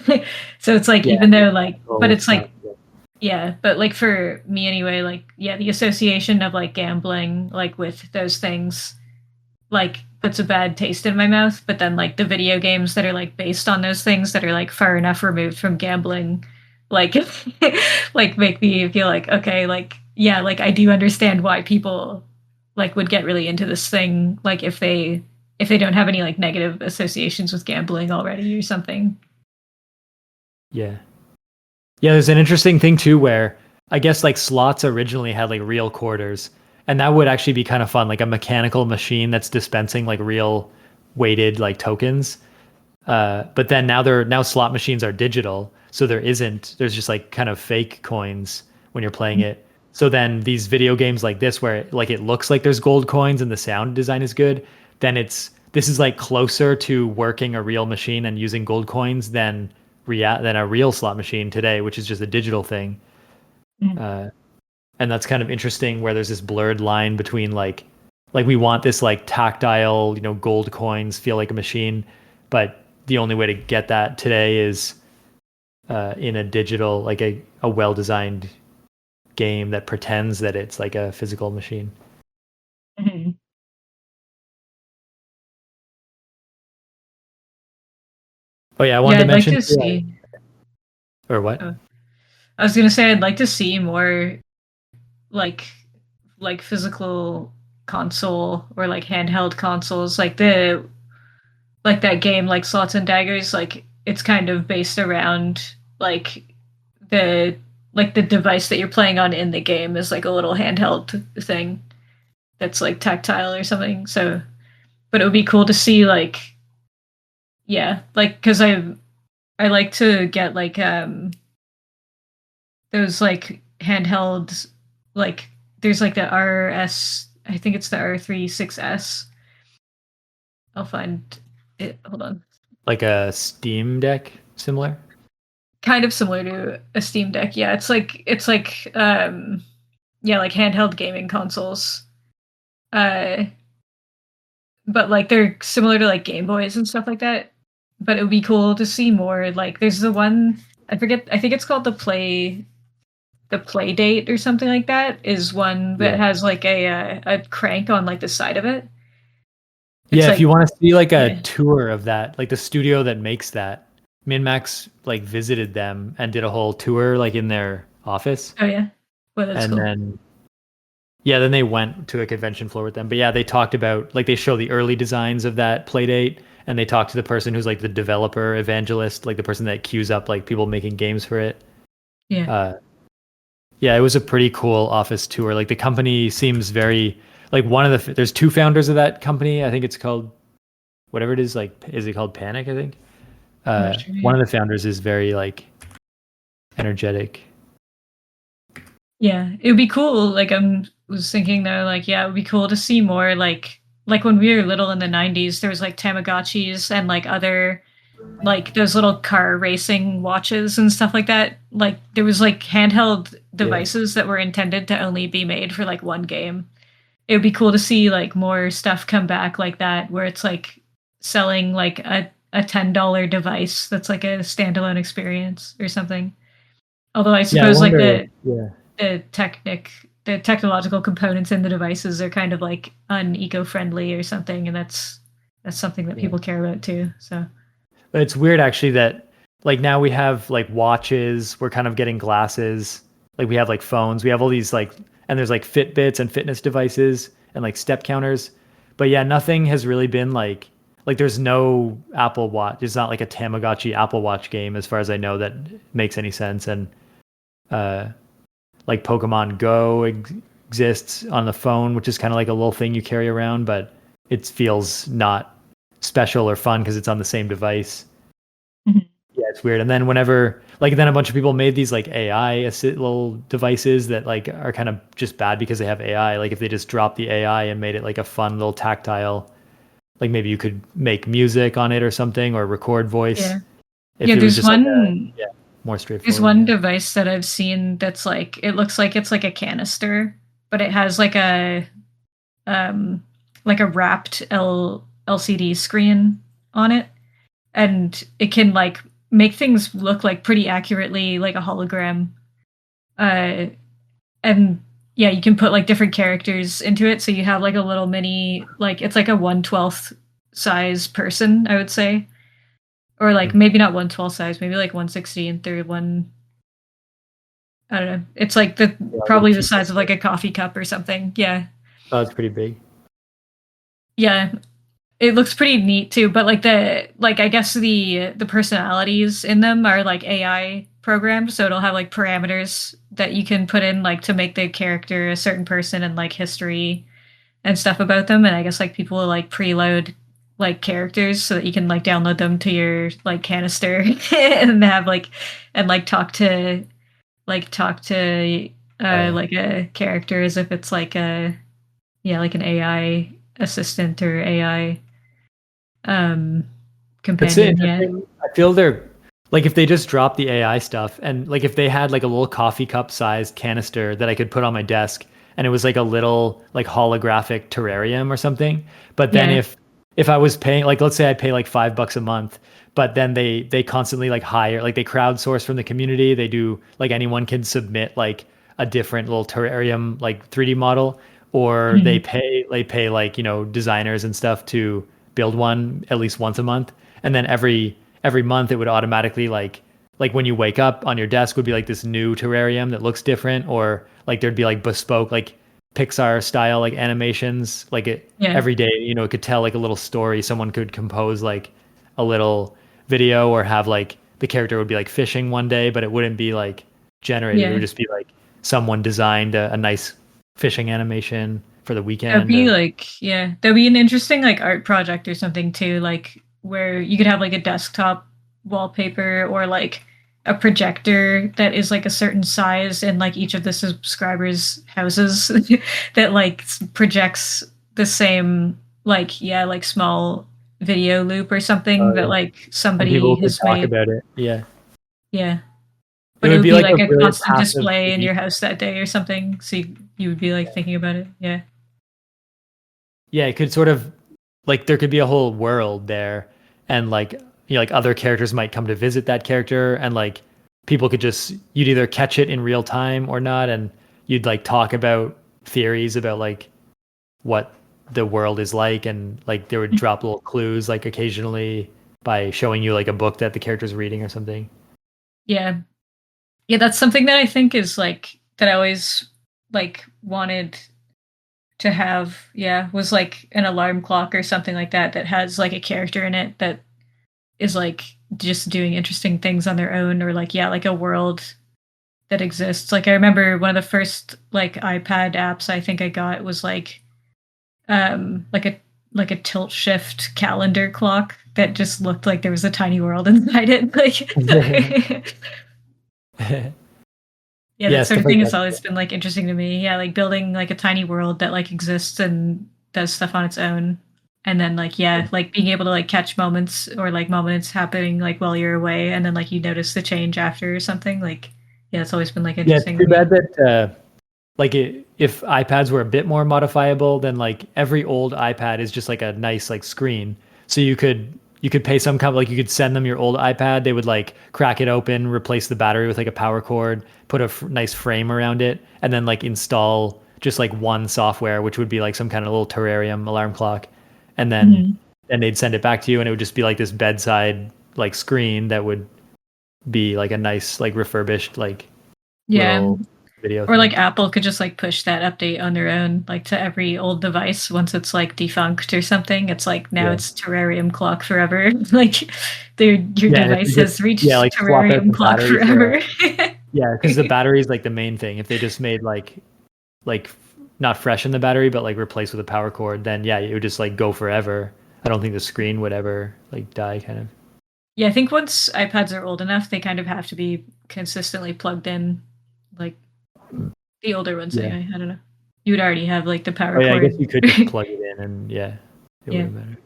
[SPEAKER 1] So it's like
[SPEAKER 2] Yeah.
[SPEAKER 1] even though like but
[SPEAKER 2] Oh,
[SPEAKER 1] it's
[SPEAKER 2] sounds
[SPEAKER 1] like
[SPEAKER 2] good.
[SPEAKER 1] yeah, but like for me anyway, like yeah, the association of like gambling like with those things like puts a bad taste in my mouth, but then like the video games that are like based on those things that are like far enough removed from gambling like like make me feel like okay, like yeah, like I do understand why people like would get really into this thing like if they don't have any like negative associations with gambling already or something.
[SPEAKER 2] Yeah. Yeah, there's an interesting thing too where I guess like slots originally had like real quarters, and that would actually be kind of fun, like a mechanical machine that's dispensing like real weighted like tokens. But then now slot machines are digital, so there's just like kind of fake coins when you're playing it. So then these video games like this where like it looks like there's gold coins and the sound design is good, then this is like closer to working a real machine and using gold coins than a real slot machine today, which is just a digital thing.
[SPEAKER 1] Mhm.
[SPEAKER 2] Uh, and that's kind of interesting where there's this blurred line between like we want this like tactile, gold coins feel like a machine, but the only way to get that today is in a digital, like a well-designed game that pretends that it's like a physical machine.
[SPEAKER 1] Mhm.
[SPEAKER 2] Oh yeah, I wanted
[SPEAKER 1] Yeah,
[SPEAKER 2] to
[SPEAKER 1] I'd like
[SPEAKER 2] mention
[SPEAKER 1] to
[SPEAKER 2] too,
[SPEAKER 1] see.
[SPEAKER 2] or what?
[SPEAKER 1] Oh, I was gonna say I'd like to see more like physical console or like handheld consoles like that game like Slots and Daggers, like it's kind of based around like the the device that you're playing on in the game is like a little handheld thing that's like tactile or something. So but it would be cool to see like yeah, like cuz I like to get like those like handheld like there's like the RS, I think it's the R36S. I'll find it. Hold on.
[SPEAKER 2] Like a Steam Deck similar?
[SPEAKER 1] Kind of similar to a Steam Deck. Yeah, it's like yeah, like handheld gaming consoles. Uh but like they're similar to like Game Boys and stuff like that. But it would be cool to see more. Like there's the one I forget, I think it's called the Play Date or something like that is one that
[SPEAKER 2] Yeah.
[SPEAKER 1] has like a crank on like the side of it. It's
[SPEAKER 2] Yeah, if you
[SPEAKER 1] like
[SPEAKER 2] want to see like a
[SPEAKER 1] yeah.
[SPEAKER 2] tour of that, like the studio that makes that, MinMax like visited them and did a whole tour like in their office.
[SPEAKER 1] Oh yeah. Well, that's
[SPEAKER 2] And
[SPEAKER 1] cool.
[SPEAKER 2] then yeah, then they went to a convention floor with them. But yeah, they talked about like they show the early designs of that Playdate and they talk to the person who's like the developer evangelist, like the person that queues up like people making games for it.
[SPEAKER 1] Yeah.
[SPEAKER 2] Uh yeah, it was a pretty cool office tour. Like the company seems very like there's two founders of that company. I think it's called whatever it is, like is it called Panic, I think.
[SPEAKER 1] I'm not sure.
[SPEAKER 2] One
[SPEAKER 1] Yeah.
[SPEAKER 2] of the founders is very like energetic.
[SPEAKER 1] Yeah, it would be cool. Like was thinking though, like yeah, it would be cool to see more like when we were little in the '90s, there was like Tamagotchis and like other like those little car racing watches and stuff like that. Like there was like handheld
[SPEAKER 2] Yeah.
[SPEAKER 1] devices that were intended to only be made for like one game. It would be cool to see like more stuff come back like that, where it's like selling like a $10 device that's like a standalone experience or something. Although I
[SPEAKER 2] Yeah, I
[SPEAKER 1] suppose like
[SPEAKER 2] wonder. Yeah.
[SPEAKER 1] the technological components in the devices are kind of like uneco-friendly or something, and that's something that
[SPEAKER 2] Yeah.
[SPEAKER 1] people care about too. So
[SPEAKER 2] But it's weird actually that like now we have like watches, we're kind of getting glasses, like we have like phones, we have all these like and there's like Fitbits and fitness devices and like step counters. But yeah, nothing has really been like there's no Apple Watch. There's not like a Tamagotchi Apple Watch game as far as I know that makes any sense. And uh like Pokemon Go exists on the phone, which is kind of like a little thing you carry around, but it feels not special or fun because it's on the same device.
[SPEAKER 1] mhm.
[SPEAKER 2] Yeah, it's weird. And then whenever like then a bunch of people made these like little devices that like are kind of just bad because they have AI. Like if they just dropped the AI and made it like a fun little tactile like maybe you could make music on it or something, or record voice.
[SPEAKER 1] Yeah.
[SPEAKER 2] If
[SPEAKER 1] Yeah,
[SPEAKER 2] it was just like a, yeah, more
[SPEAKER 1] there's
[SPEAKER 2] straightforward.
[SPEAKER 1] one
[SPEAKER 2] Yeah.
[SPEAKER 1] device that I've seen that's like it looks like it's like a canister, but it has um like a wrapped LCD screen on it, and it can like make things look like pretty accurately like a hologram. Uh and yeah, you can put like different characters into it, so you have like a little mini, like it's like a 1/12 size person, I would say. Or like
[SPEAKER 2] Mhm.
[SPEAKER 1] maybe not 1/12 size, maybe like 160 and third one. I don't know. It's like the
[SPEAKER 2] Yeah, a little
[SPEAKER 1] probably the
[SPEAKER 2] keyboard.
[SPEAKER 1] size of like a coffee cup or something. Yeah.
[SPEAKER 2] Oh, it's pretty big.
[SPEAKER 1] Yeah. It looks pretty neat too, but like I guess the personalities in them are like AI programmed, so it'll have like parameters that you can put in like to make the character a certain person and like history and stuff about them. And I guess like people will like preload like characters so that you can like download them to your like canister and have like and talk to
[SPEAKER 2] Oh yeah.
[SPEAKER 1] like a character as if it's like a yeah, like an AI assistant or AI um
[SPEAKER 2] That's
[SPEAKER 1] companion, yeah.
[SPEAKER 2] interesting. I feel they're like if they just drop the AI stuff and like if they had like a little coffee cup sized canister that I could put on my desk and it was like a little like holographic terrarium or something. But then
[SPEAKER 1] Yeah.
[SPEAKER 2] if I was paying like let's say I pay like $5 a month, but then they constantly like hire like they crowdsource from the community. They do like anyone can submit like a different little terrarium like 3D model or
[SPEAKER 1] Mhm.
[SPEAKER 2] they pay like, designers and stuff to build one at least once a month and then every month it would automatically like when you wake up on your desk would be like this new terrarium that looks different or like there'd be like bespoke like Pixar style like animations like it
[SPEAKER 1] Yeah.
[SPEAKER 2] every day it could tell like a little story someone could compose like a little video or have like the character would be like fishing one day but it wouldn't be like generated it
[SPEAKER 1] Yeah.
[SPEAKER 2] would just be like someone designed a nice fishing animation for the
[SPEAKER 1] That'd
[SPEAKER 2] weekend
[SPEAKER 1] be
[SPEAKER 2] or
[SPEAKER 1] like yeah, that'd be an interesting like art project or something too, like where you could have like a desktop wallpaper or like a projector that is like a certain size in like each of the subscribers' houses that like projects the same like yeah, like small video loop or something that
[SPEAKER 2] yeah.
[SPEAKER 1] like
[SPEAKER 2] And
[SPEAKER 1] somebody
[SPEAKER 2] people could
[SPEAKER 1] has
[SPEAKER 2] talk
[SPEAKER 1] made.
[SPEAKER 2] about it. Yeah.
[SPEAKER 1] Yeah.
[SPEAKER 2] It
[SPEAKER 1] But it
[SPEAKER 2] would
[SPEAKER 1] would
[SPEAKER 2] be
[SPEAKER 1] be
[SPEAKER 2] like a
[SPEAKER 1] like a
[SPEAKER 2] really
[SPEAKER 1] constant
[SPEAKER 2] passive
[SPEAKER 1] display in
[SPEAKER 2] TV.
[SPEAKER 1] your house that day or something, so you would be like thinking about it. Yeah.
[SPEAKER 2] Yeah, it could sort of like there could be a whole world there and like like other characters might come to visit that character and like people could just you'd either catch it in real time or not and you'd like talk about theories about like what the world is like and like there would drop little clues like occasionally by showing you like a book that the character's reading or something.
[SPEAKER 1] Yeah. Yeah, that's something that I think is like that I always like wanted to have, yeah, was like an alarm clock or something like that that has like a character in it that is like just doing interesting things on their own or like yeah, like a world that exists. Like I remember one of the first like iPad apps I think I got was like a tilt shift calendar clock that just looked like there was a tiny world inside it. Like yeah, that
[SPEAKER 2] Yeah,
[SPEAKER 1] sort
[SPEAKER 2] stuff
[SPEAKER 1] of
[SPEAKER 2] like
[SPEAKER 1] thing has
[SPEAKER 2] that.
[SPEAKER 1] always been like interesting to me. Yeah, like building like a tiny world that like exists and does stuff on its own. And then like yeah, like being able to like catch moments or like moments happening like while you're away and then like you notice the change after or something. Like yeah, it's always been like
[SPEAKER 2] Yeah, it's
[SPEAKER 1] interesting to
[SPEAKER 2] too bad
[SPEAKER 1] me.
[SPEAKER 2] that like if iPads were a bit more modifiable, then like every old iPad is just like a nice like screen. So you could pay some kind of like you could send them your old iPad. They would like crack it open, replace the battery with like a power cord, put a nice frame around it, and then like install just like one software, which would be like some kind of little terrarium alarm clock, and
[SPEAKER 1] Mhm.
[SPEAKER 2] then they'd send it back to you, and it would just be like this bedside like screen that would be like a nice like refurbished like
[SPEAKER 1] Yeah.
[SPEAKER 2] little video
[SPEAKER 1] Or
[SPEAKER 2] thing.
[SPEAKER 1] like Apple could just like push that update on their own, like to every old device once it's like defunct or something. It's like now
[SPEAKER 2] Yeah.
[SPEAKER 1] it's terrarium clock forever. Like your
[SPEAKER 2] Yeah, and if
[SPEAKER 1] device
[SPEAKER 2] they just
[SPEAKER 1] has reached
[SPEAKER 2] like swap out
[SPEAKER 1] terrarium
[SPEAKER 2] the
[SPEAKER 1] clock
[SPEAKER 2] battery for a
[SPEAKER 1] forever.
[SPEAKER 2] yeah, because the battery is like the main thing. If they just made like not freshen the battery, but like replace with a power cord, then yeah, it would just like go forever. I don't think the screen would ever like die kind of.
[SPEAKER 1] Yeah, I think once iPads are old enough, they kind of have to be consistently plugged in, like the older ones
[SPEAKER 2] Yeah.
[SPEAKER 1] anyway. I don't know. You would already have like the
[SPEAKER 2] Oh
[SPEAKER 1] power
[SPEAKER 2] yeah, I guess
[SPEAKER 1] cord.
[SPEAKER 2] you could just plug it in and yeah, it
[SPEAKER 1] Yeah.
[SPEAKER 2] wouldn't matter.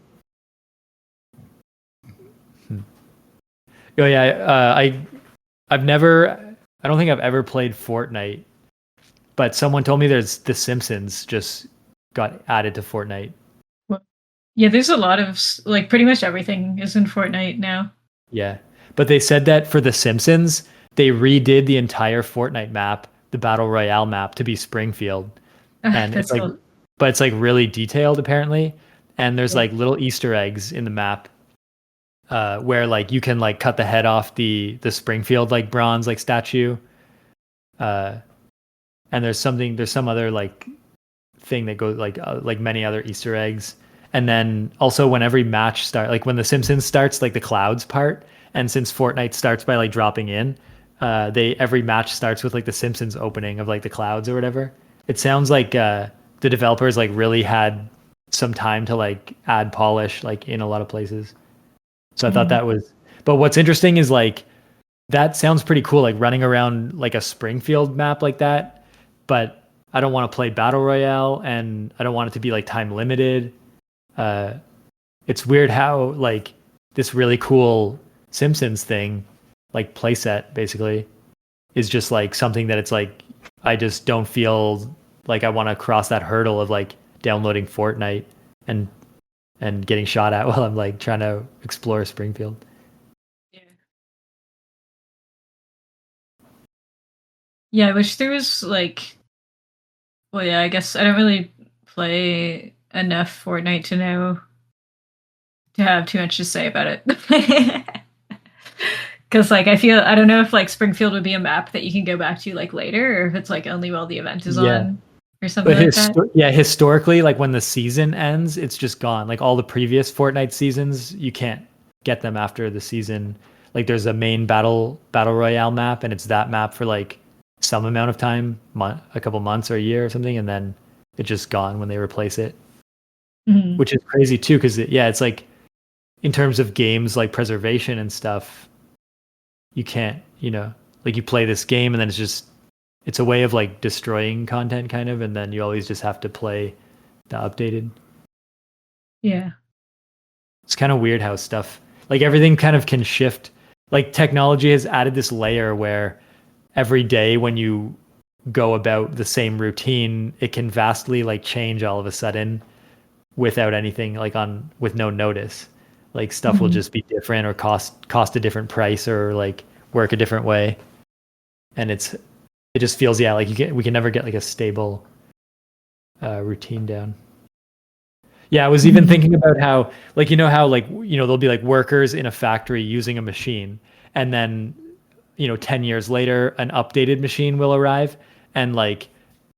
[SPEAKER 2] Oh yeah, I've never, I don't think I've ever played Fortnite, but someone told me there's The Simpsons just got added to Fortnite.
[SPEAKER 1] Well, yeah, there's a lot of like pretty much everything is in Fortnite now.
[SPEAKER 2] Yeah. But they said that for The Simpsons, they redid the entire Fortnite map, the Battle Royale map, to be Springfield. And it's
[SPEAKER 1] That's
[SPEAKER 2] like,
[SPEAKER 1] cool.
[SPEAKER 2] but it's like really detailed apparently. And there's
[SPEAKER 1] Yeah.
[SPEAKER 2] like little Easter eggs in the map where like you can like cut the head off the Springfield like bronze like statue. Uh, and there's some other like thing that goes like many other Easter eggs. And then also when every match start, like when The Simpsons starts, like the clouds part, and since Fortnite starts by like dropping in, they every match starts with like the Simpsons opening of like the clouds or whatever. It sounds like the developers like really had some time to like add polish like in a lot of places. So I thought
[SPEAKER 1] Mhm.
[SPEAKER 2] that was. But what's interesting is like that sounds pretty cool, like running around like a Springfield map like that. But I don't want to play Battle Royale, and I don't want it to be like time limited. Uh, it's weird how like this really cool Simpsons thing, like playset basically, is just like something that it's like I just don't feel like I want to cross that hurdle of like downloading Fortnite and getting shot at while I'm like trying to explore Springfield.
[SPEAKER 1] Yeah. Yeah, I wish there was like, well, yeah, I guess I don't really play enough Fortnite to know to have too much to say about it. Because like I feel I don't know if like Springfield would be a map that you can go back to like later, or if it's like only while the event is
[SPEAKER 2] Yeah.
[SPEAKER 1] on, or something
[SPEAKER 2] But
[SPEAKER 1] like that.
[SPEAKER 2] yeah, historically, like when the season ends, it's just gone. Like all the previous Fortnite seasons, you can't get them after the season. Like there's a main battle royale map, and it's that map for like some amount of time, a couple months or a year or something, and then it's just gone when they replace it,
[SPEAKER 1] Mhm.
[SPEAKER 2] which is crazy too. Because yeah, it's like in terms of games like preservation and stuff, you can't, like you play this game and then it's a way of like destroying content kind of, and then you always just have to play the updated.
[SPEAKER 1] Yeah.
[SPEAKER 2] It's kind of weird how stuff like everything kind of can shift. Like technology has added this layer where every day when you go about the same routine, it can vastly like change all of a sudden without anything like on with no notice. Like stuff will
[SPEAKER 1] Mhm.
[SPEAKER 2] just be different or cost a different price or like work a different way. And it just feels yeah, like we can never get like a stable routine down. Yeah, I was even
[SPEAKER 1] Mhm.
[SPEAKER 2] thinking about how, like, how, like, there'll be like workers in a factory using a machine, and then, 10 years later, an updated machine will arrive, and like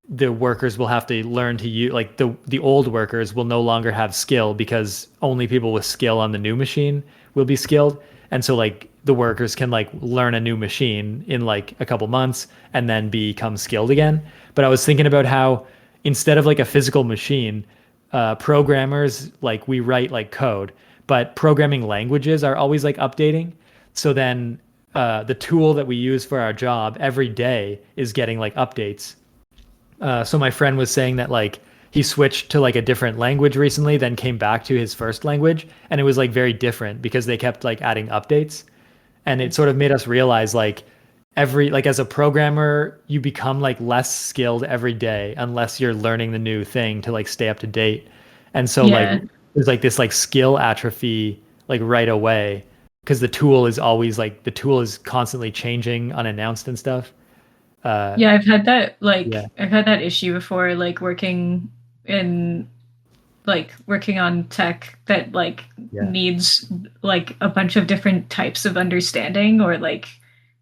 [SPEAKER 2] the workers will have to learn to use, like, the old workers will no longer have skill because only people with skill on the new machine will be skilled. And so, like, the workers can like learn a new machine in like a couple months and then become skilled again. But I was thinking about how instead of like a physical machine, programmers like we write like code, but programming languages are always like updating. So then the tool that we use for our job every day is getting like updates. So my friend was saying that like he switched to like a different language recently, then came back to his first language, and it was like very different because they kept like adding updates, and it sort of made us realize like every like as a programmer you become like less skilled every day unless you're learning the new thing to like stay up to date. And so like
[SPEAKER 1] Yeah.
[SPEAKER 2] there's like this like skill atrophy like right away because the tool is constantly changing unannounced and stuff. uh
[SPEAKER 1] Yeah, I've had that
[SPEAKER 2] yeah,
[SPEAKER 1] like I've had that issue before, in working on tech that like
[SPEAKER 2] yeah,
[SPEAKER 1] needs like a bunch of different types of understanding, or like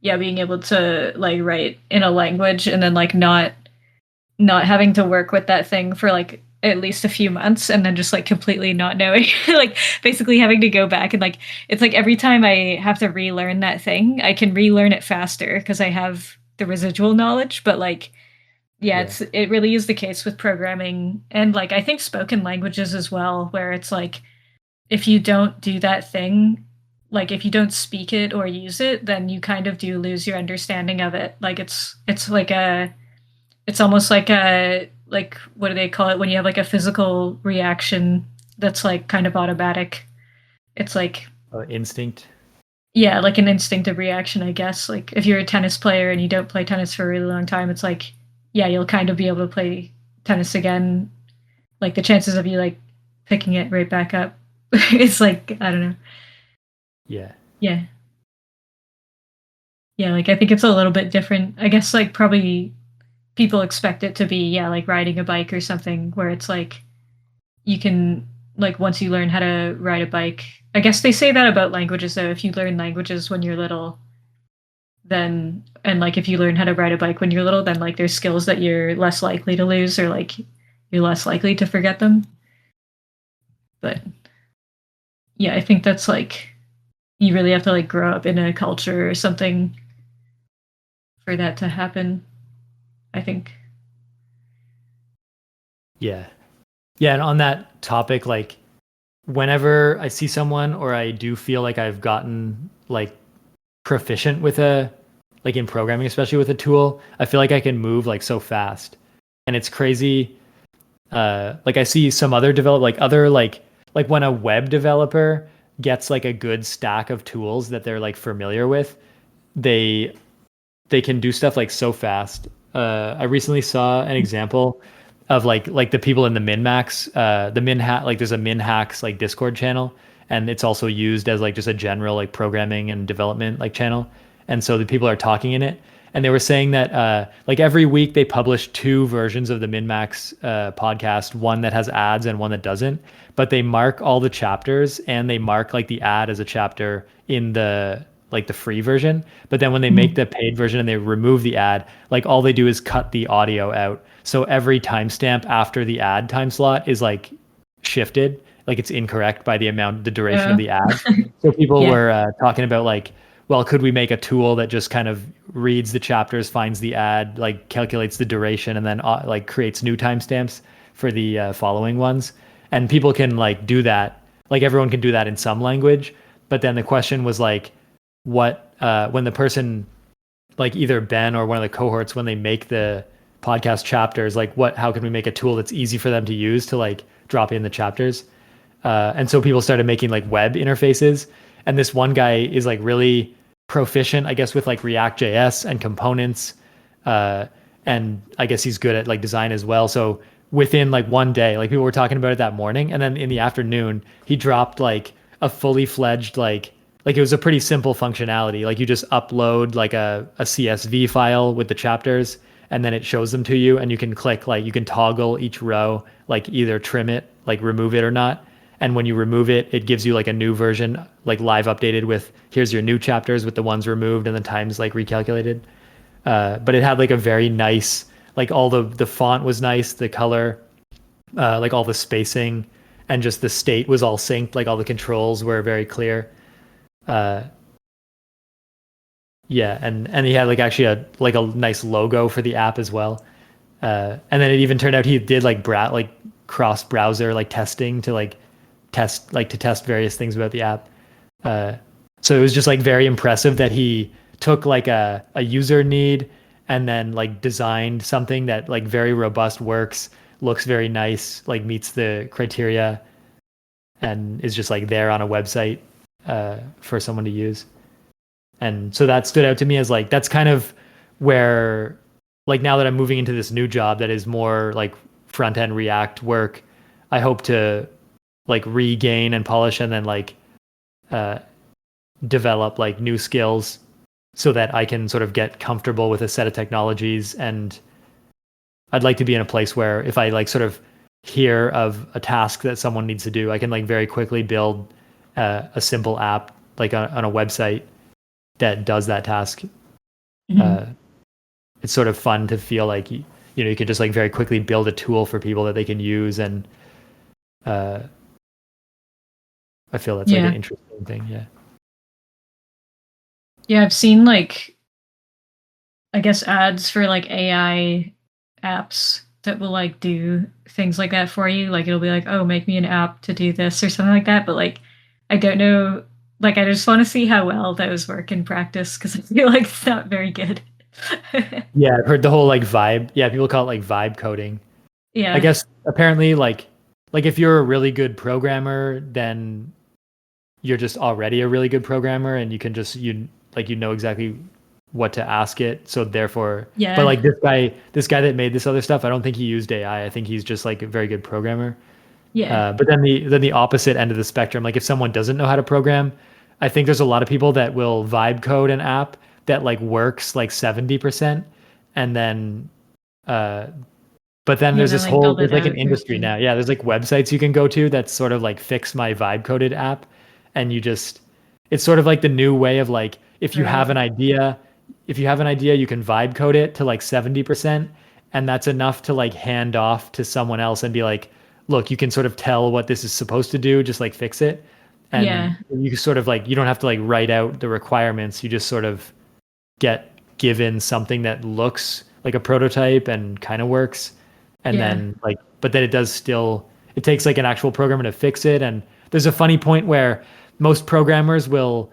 [SPEAKER 1] yeah, being able to like write in a language and then like not having to work with that thing for like at least a few months and then just like completely not knowing like basically having to go back and like it's like every time I have to relearn that thing, I can relearn it faster because I have the residual knowledge, but like yeah,
[SPEAKER 2] yeah,
[SPEAKER 1] it really is the case with programming and like I think spoken languages as well, where it's like if you don't do that thing, like if you don't speak it or use it, then you kind of do lose your understanding of it. Like it's like a it's almost like a like what do they call it when you have like a physical reaction that's like kind of automatic. It's like
[SPEAKER 2] instinct.
[SPEAKER 1] yeah, like an instinctive reaction, I guess. Like if you're a tennis player and you don't play tennis for a really long time, it's like, yeah, you'll kind of be able to play tennis again. Like the chances of you like picking it right back up, it's like, I don't know.
[SPEAKER 2] Yeah.
[SPEAKER 1] Yeah. Yeah, like I think it's a little bit different. I guess like probably people expect it to be, yeah, like riding a bike or something where it's like you can like once you learn how to ride a bike. I guess they say that about languages though. If you learn languages when you're little, then and like if you learn how to ride a bike when you're little, then like there's skills that you're less likely to lose or like you're less likely to forget them. But yeah, I think that's like you really have to like grow up in a culture or something for that to happen, I think.
[SPEAKER 2] Yeah. Yeah, and on that topic, like whenever I see someone or I do feel like I've gotten like proficient with a like in programming, especially with a tool, I feel like I can move like so fast. And it's crazy. Like I see some other develop like other like when a web developer gets like a good stack of tools that they're like familiar with, they they can do stuff like so fast. I recently saw an example of like the people in the MinMax, the MinHack, like there's a MinHacks like Discord channel, and it's also used as like just a general like programming and development like channel. And so the people are talking in it, and they were saying that like every week they publish two versions of the MinMax podcast, one that has ads and one that doesn't. But they mark all the chapters and they mark like the ad as a chapter in the like the free version. But then when they make the paid version and they remove the ad, like all they do is cut the audio out. So every timestamp after the ad time slot is like shifted, like it's incorrect by the amount, the duration of
[SPEAKER 1] Uh,
[SPEAKER 2] the ad. So people
[SPEAKER 1] yeah.
[SPEAKER 2] were talking about like, well, could we make a tool that just kind of reads the chapters, finds the ad, like calculates the duration, and then like creates new timestamps for the following ones? And people can like do that. Like everyone can do that in some language. But then the question was like, what when the person like either Ben or one of the cohorts when they make the podcast chapters, like what how can we make a tool that's easy for them to use to like drop in the chapters? And so people started making like web interfaces, and this one guy is like really proficient, I guess, with like React JS and components, uh, and I guess he's good at like design as well. So within like one day, like people were talking about it that morning, and then in the afternoon he dropped like a fully fledged like it was a pretty simple functionality. Like you just upload like a CSV file with the chapters, and then it shows them to you, and you can click like you can toggle each row, like either trim it, like remove it or not. And when you remove it, it gives you like a new version, like live updated with here's your new chapters with the ones removed and the times like recalculated. But it had like a very nice, like all the font was nice, the color, like all the spacing, and just the state was all synced. Like all the controls were very clear. Uh, yeah, and he had like actually a nice logo for the app as well. And then it even turned out he did like like cross browser like testing to like test various things about the app. Uh, so it was just like very impressive that he took like a user need and then like designed something that like very robust, works, looks very nice, like meets the criteria, and is just like there on a website for someone to use. And so that stood out to me as like that's kind of where like now that I'm moving into this new job that is more like front end React work, I hope to like regain and polish and then like uh, develop like new skills so that I can sort of get comfortable with a set of technologies. And I'd like to be in a place where if I like sort of hear of a task that someone needs to do, I can like very quickly build a simple app like on a website that does that task.
[SPEAKER 1] Mhm.
[SPEAKER 2] Uh, it's sort of fun to feel like you know you can just like very quickly build a tool for people that they can use, and uh, I feel that's like an
[SPEAKER 1] Yeah.
[SPEAKER 2] interesting thing. Yeah.
[SPEAKER 1] Yeah, I've seen like I guess ads for like AI apps that will like do things like that for you. Like it'll be like, "Oh, make me an app to do this" or something like that, but like I don't know, like I just want to see how well those work in practice cuz I feel like it's not very good.
[SPEAKER 2] Yeah, I've heard the whole like vibe. Yeah, people call it like vibe coding. I
[SPEAKER 1] Yeah.
[SPEAKER 2] guess apparently like if you're a really good programmer, then you're just already a really good programmer and you can just you know exactly what to ask it. So therefore, but
[SPEAKER 1] Yeah.
[SPEAKER 2] like this guy that made this other stuff, I don't think he used AI. I think he's just like a very good programmer.
[SPEAKER 1] Yeah.
[SPEAKER 2] But then the opposite end of the spectrum, like if someone doesn't know how to program, I think there's a lot of people that will vibe code an app that like works like 70%, and then uh, but then
[SPEAKER 1] Yeah,
[SPEAKER 2] there's
[SPEAKER 1] then
[SPEAKER 2] this
[SPEAKER 1] like
[SPEAKER 2] whole
[SPEAKER 1] build
[SPEAKER 2] there's
[SPEAKER 1] it
[SPEAKER 2] like an
[SPEAKER 1] out
[SPEAKER 2] industry
[SPEAKER 1] yourself.
[SPEAKER 2] now. Yeah, there's like websites you can go to that sort of like fix my vibe coded app, and you just it's sort of like the new way of like
[SPEAKER 1] Right.
[SPEAKER 2] if you have an idea, you can vibe code it to like 70%, and that's enough to like hand off to someone else and be like, look, you can sort of tell what this is supposed to do, just like fix it. And
[SPEAKER 1] Yeah.
[SPEAKER 2] you sort of like you don't have to like write out the requirements. You just sort of get given something that looks like a prototype and kind of works, and
[SPEAKER 1] Yeah.
[SPEAKER 2] then like but then it takes like an actual programmer to fix it. And there's a funny point where most programmers will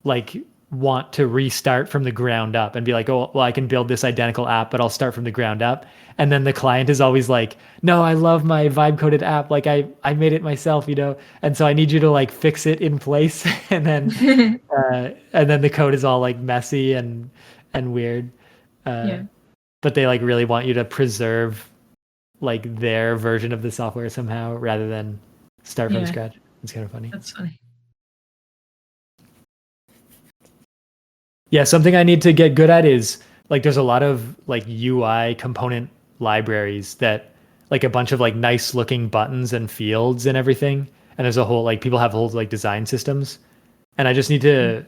[SPEAKER 2] like want to restart from the ground up and be like, oh well, I can build this identical app, but I'll start from the ground up. And then the client is always like, no, I love my vibe coded app, like I made it myself, and so I need you to like fix it in place. And then the code is all like messy and weird. Uh,
[SPEAKER 1] Yeah.
[SPEAKER 2] but they like really want you to preserve like their version of the software somehow rather than start from
[SPEAKER 1] Yeah.
[SPEAKER 2] scratch. It's kind of funny.
[SPEAKER 1] That's funny.
[SPEAKER 2] Yeah, something I need to get good at is like there's a lot of like UI component libraries that like a bunch of like nice looking buttons and fields and everything. And there's a whole like people have whole like design systems. And I just need
[SPEAKER 1] Mm.
[SPEAKER 2] to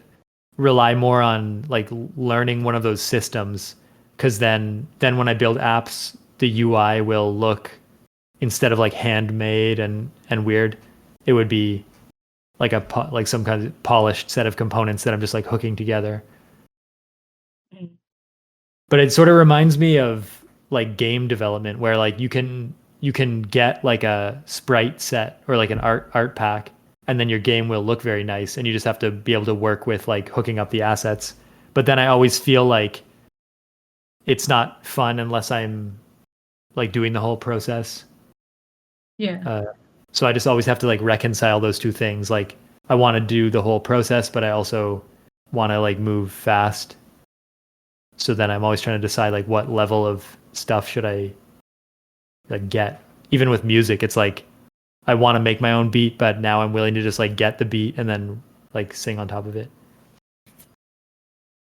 [SPEAKER 2] rely more on like learning one of those systems, because then when I build apps, the UI will look, instead of like handmade and weird, it would be like like some kind of polished set of components that I'm just like hooking together.
[SPEAKER 1] Mm.
[SPEAKER 2] But it sort of reminds me of like game development where like you can get like a sprite set or like an art pack, and then your game will look very nice and you just have to be able to work with like hooking up the assets. But then I always feel like it's not fun unless I'm like doing the whole process.
[SPEAKER 1] Yeah.
[SPEAKER 2] Uh, so I just always have to like reconcile those two things. Like I want to do the whole process, but I also want to like move fast. So then I'm always trying to decide like what level of stuff should I like get. Even with music, it's like I want to make my own beat, but now I'm willing to just like get the beat and then like sing on top of it.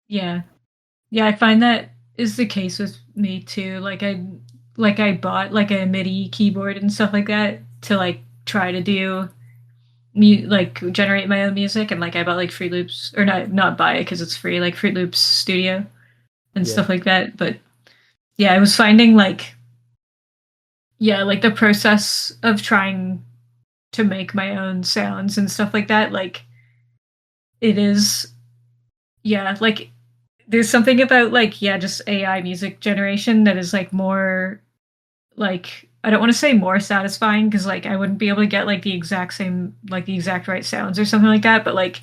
[SPEAKER 1] Yeah. Yeah, I find that is the case with me too. Like I bought like a MIDI keyboard and stuff like that to like try to do like generate my own music, and like I bought like Fruit Loops, or not buy it because it's free, like Fruit Loops Studio and
[SPEAKER 2] Yeah.
[SPEAKER 1] stuff like that. But yeah, I was finding like, yeah, like the process of trying to make my own sounds and stuff like that, like it is, yeah, like there's something about like, yeah, just AI music generation that is like more like, I don't want to say more satisfying because like I wouldn't be able to get like the exact same, like the exact right sounds or something like that, but like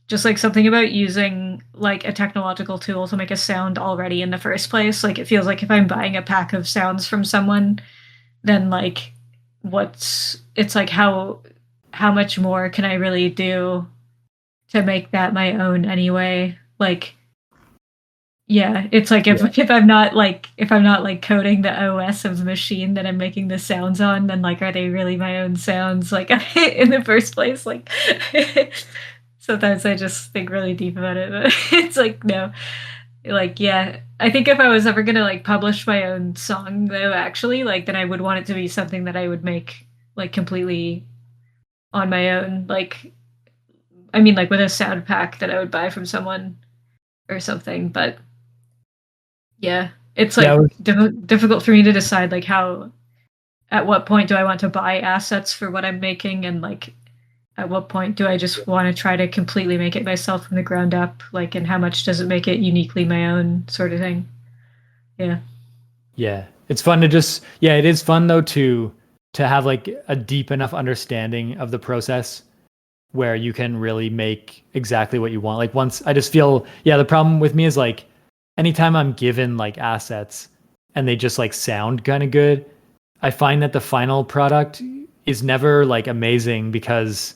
[SPEAKER 1] just like something about using like a technological tool to make a sound already in the first place. Like it feels like if I'm buying a pack of sounds from someone, then like it's like how much more can I really do to make that my own anyway? Like, yeah, it's like
[SPEAKER 2] Yeah.
[SPEAKER 1] if I'm not like coding the OS of the machine that I'm making the sounds on, then like are they really my own sounds like in the first place? Like sometimes I just think really deep about it, but it's like no. Like yeah, I think if I was ever gonna like publish my own song though, actually, like then I would want it to be something that I would make like completely on my own. Like I mean like with a sound pack that I would buy from someone or something, but yeah, it's
[SPEAKER 2] Yeah.
[SPEAKER 1] like difficult for me to decide like how at what point do I want to buy assets for what I'm making, and like at what point do I just want to try to completely make it myself from the ground up, like and how much does it make it uniquely my own sort of thing. Yeah.
[SPEAKER 2] Yeah. It's fun to just yeah, it is fun though to have like a deep enough understanding of the process where you can really make exactly what you want. Like once I just feel, yeah, the problem with me is like anytime I'm given like assets and they just like sound kind of good, I find that the final product is never like amazing because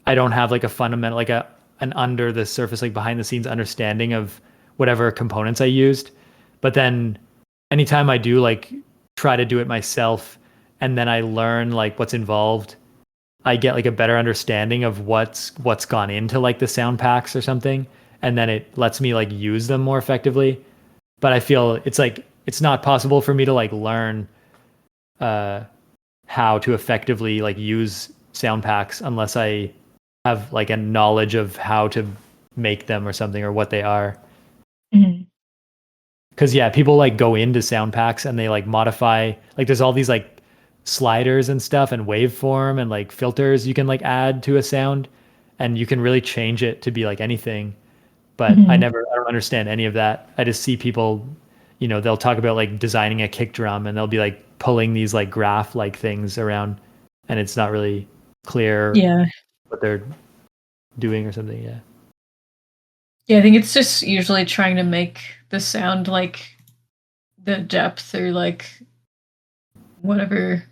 [SPEAKER 2] I don't have like a fundamental, like a an under the surface, like behind the scenes understanding of whatever components I used. But then anytime I do like try to do it myself and then I learn like what's involved, I get like a better understanding of what's gone into like the sound packs or something. And then it lets me like use them more effectively. But I feel it's like it's not possible for me to like learn uh how to effectively like use sound packs unless I have like a knowledge of how to make them or something or what they are.
[SPEAKER 1] Mhm.
[SPEAKER 2] Because yeah, people like go into sound packs and they like modify, like there's all these like sliders and stuff and waveform and like filters you can like add to a sound and you can really change it to be like anything. But
[SPEAKER 1] Mhm.
[SPEAKER 2] I don't understand any of that. I just see people, they'll talk about like designing a kick drum and they'll be like pulling these like graph like things around and it's not really clear
[SPEAKER 1] Yeah.
[SPEAKER 2] what they're doing or something. Yeah.
[SPEAKER 1] Yeah, I think it's just usually trying to make the sound like the depth or like whatever,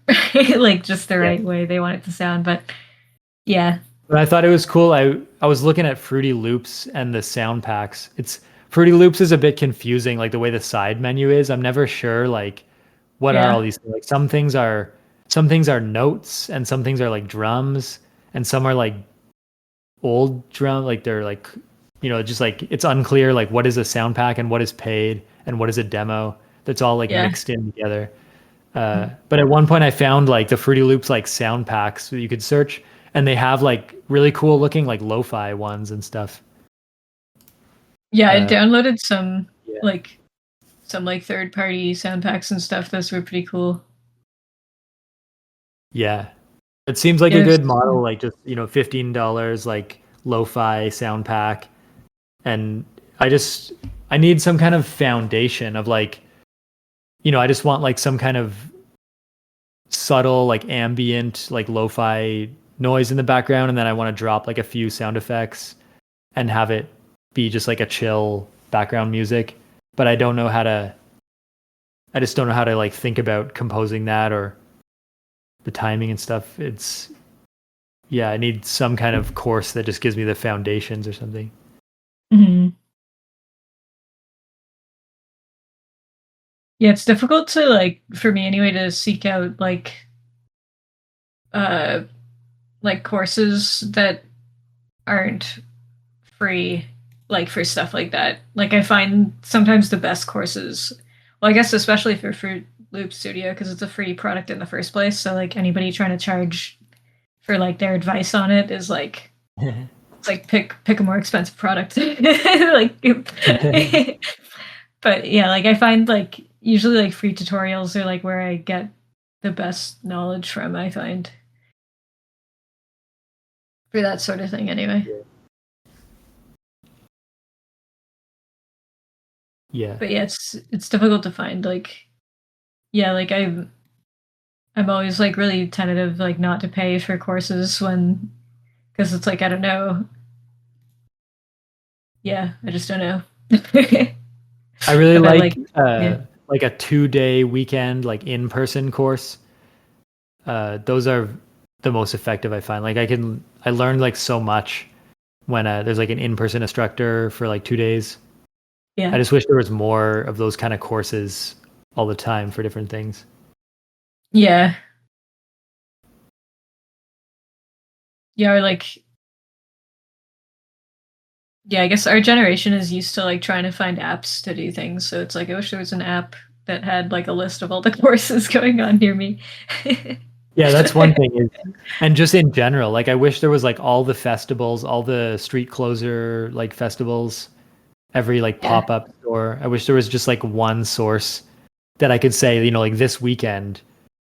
[SPEAKER 1] like just the
[SPEAKER 2] Yeah.
[SPEAKER 1] right way they want it to sound. But yeah,
[SPEAKER 2] But I thought it was cool. I was looking at Fruity Loops and the sound packs. It's Fruity Loops is a bit confusing, like the way the side menu is. I'm never sure like what are all
[SPEAKER 1] yeah,
[SPEAKER 2] these things? Like some things are notes and some things are like drums and some are like old drum, like they're like just like it's unclear like what is a sound pack and what is paid and what is a demo. That's all like
[SPEAKER 1] yeah.
[SPEAKER 2] mixed in together.
[SPEAKER 1] Mhm.
[SPEAKER 2] But at one point I found like the Fruity Loops like sound packs that you could search and they have like really cool looking like lo-fi ones and stuff.
[SPEAKER 1] Yeah, I
[SPEAKER 2] Uh,
[SPEAKER 1] downloaded some
[SPEAKER 2] yeah.
[SPEAKER 1] like third party sound packs and stuff. Those were pretty cool.
[SPEAKER 2] Yeah. It seems like
[SPEAKER 1] Yeah,
[SPEAKER 2] a
[SPEAKER 1] there's
[SPEAKER 2] good model, like just, $15 like lo-fi sound pack. And I need some kind of foundation of like, I just want like some kind of subtle like ambient like lo-fi noise in the background and then I want to drop like a few sound effects and have it be just like a chill background music. But I just don't know how to like think about composing that or the timing and stuff. It's Yeah, I need some kind of course that just gives me the foundations or something.
[SPEAKER 1] Mhm. Yeah, it's difficult to like for me anyway to seek out uh courses that aren't free like for stuff like that. Like I find sometimes the best courses, well, I guess especially for Fruit Loop Studio because it's a free product in the first place. So like anybody trying to charge for like their advice on it is like it's like pick a more expensive product. Like but yeah, like I find like usually like free tutorials are like where I get the best knowledge from, I find. For that sort of thing anyway.
[SPEAKER 2] Yeah.
[SPEAKER 1] But yeah, it's difficult to find like yeah, like I'm always like really tentative like not to pay for courses when because it's like I don't know. Yeah, I just don't know.
[SPEAKER 2] I really
[SPEAKER 1] About like yeah.
[SPEAKER 2] like a 2-day weekend like in-person course. Those are the most effective I find. Like I learned like so much when there's like an in-person instructor for like 2 days. I
[SPEAKER 1] Yeah.
[SPEAKER 2] just wish there was more of those kind of courses all the time for different things.
[SPEAKER 1] Yeah. Yeah, or like yeah, I guess our generation is used to like trying to find apps to do things. So it's like I wish there was an app that had like a list of all the courses going on near me.
[SPEAKER 2] Yeah, that's one thing is, and just in general, like I wish there was like all the festivals, all the street closer like festivals, every like
[SPEAKER 1] Yeah.
[SPEAKER 2] pop-up store. I wish there was just like one source that I could say, like this weekend,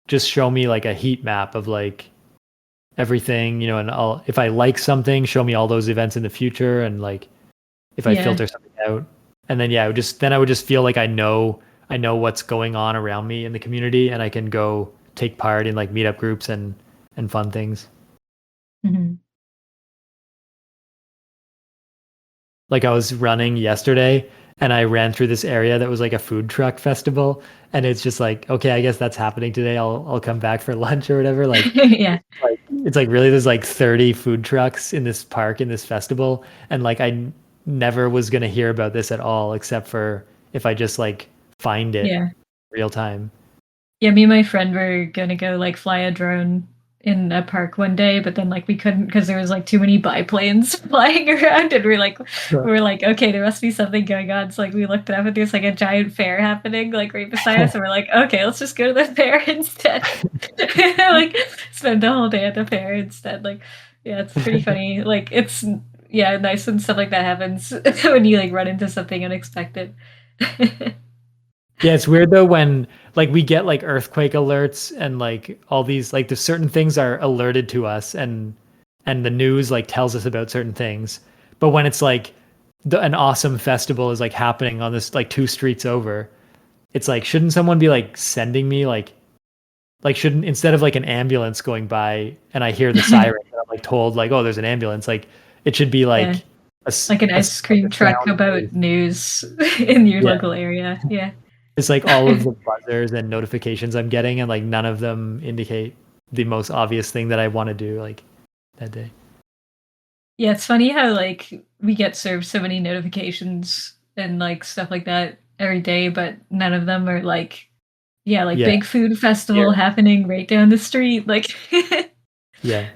[SPEAKER 2] just show me like a heat map of like everything, and if I like something, show me all those events in the future and like if I
[SPEAKER 1] Yeah.
[SPEAKER 2] filter something out. And then yeah, I would just feel like I know what's going on around me in the community and I can go take part in like meetup groups and fun things.
[SPEAKER 1] Mhm.
[SPEAKER 2] Like I was running yesterday and I ran through this area that was like a food truck festival, and it's just like, okay, I guess that's happening today. I'll come back for lunch or whatever.
[SPEAKER 1] Yeah.
[SPEAKER 2] Like it's like really there's like 30 food trucks in this park in this festival, and like never was gonna hear about this at all except for if I just like find it
[SPEAKER 1] Yeah.
[SPEAKER 2] real time.
[SPEAKER 1] Yeah, me and my friend were gonna go like fly a drone in a park one day, but then like we couldn't because there was like too many biplanes flying around, and we were like, okay, there must be something going on. So like we looked it up, and there's like a giant fair happening like right beside us, and we're like, okay, let's just go to the fair instead. Like spend the whole day at the fair instead. Like, yeah, it's pretty funny. Like it's yeah, nice when stuff like that happens when you like run into something unexpected.
[SPEAKER 2] Yeah, it's weird though when like we get like earthquake alerts and like all these like the certain things are alerted to us and the news like tells us about certain things. But when it's like an awesome festival is like happening on this like two streets over, it's like shouldn't someone be like sending me like shouldn't instead of like an ambulance going by and I hear the siren and I'm like told like oh there's an ambulance like it should be
[SPEAKER 1] Yeah.
[SPEAKER 2] like
[SPEAKER 1] Like an
[SPEAKER 2] a
[SPEAKER 1] ice cream truck
[SPEAKER 2] sound
[SPEAKER 1] about
[SPEAKER 2] wave.
[SPEAKER 1] news in your
[SPEAKER 2] Yeah.
[SPEAKER 1] local area. Yeah.
[SPEAKER 2] It's like all of the buzzers and notifications I'm getting, and like none of them indicate the most obvious thing that I want to do like that day.
[SPEAKER 1] Yeah, it's funny how like we get served so many notifications and like stuff like that every day, but none of them are like yeah, like
[SPEAKER 2] Yeah,
[SPEAKER 1] big food festival
[SPEAKER 2] here.
[SPEAKER 1] happening right down the street. Like
[SPEAKER 2] Yeah.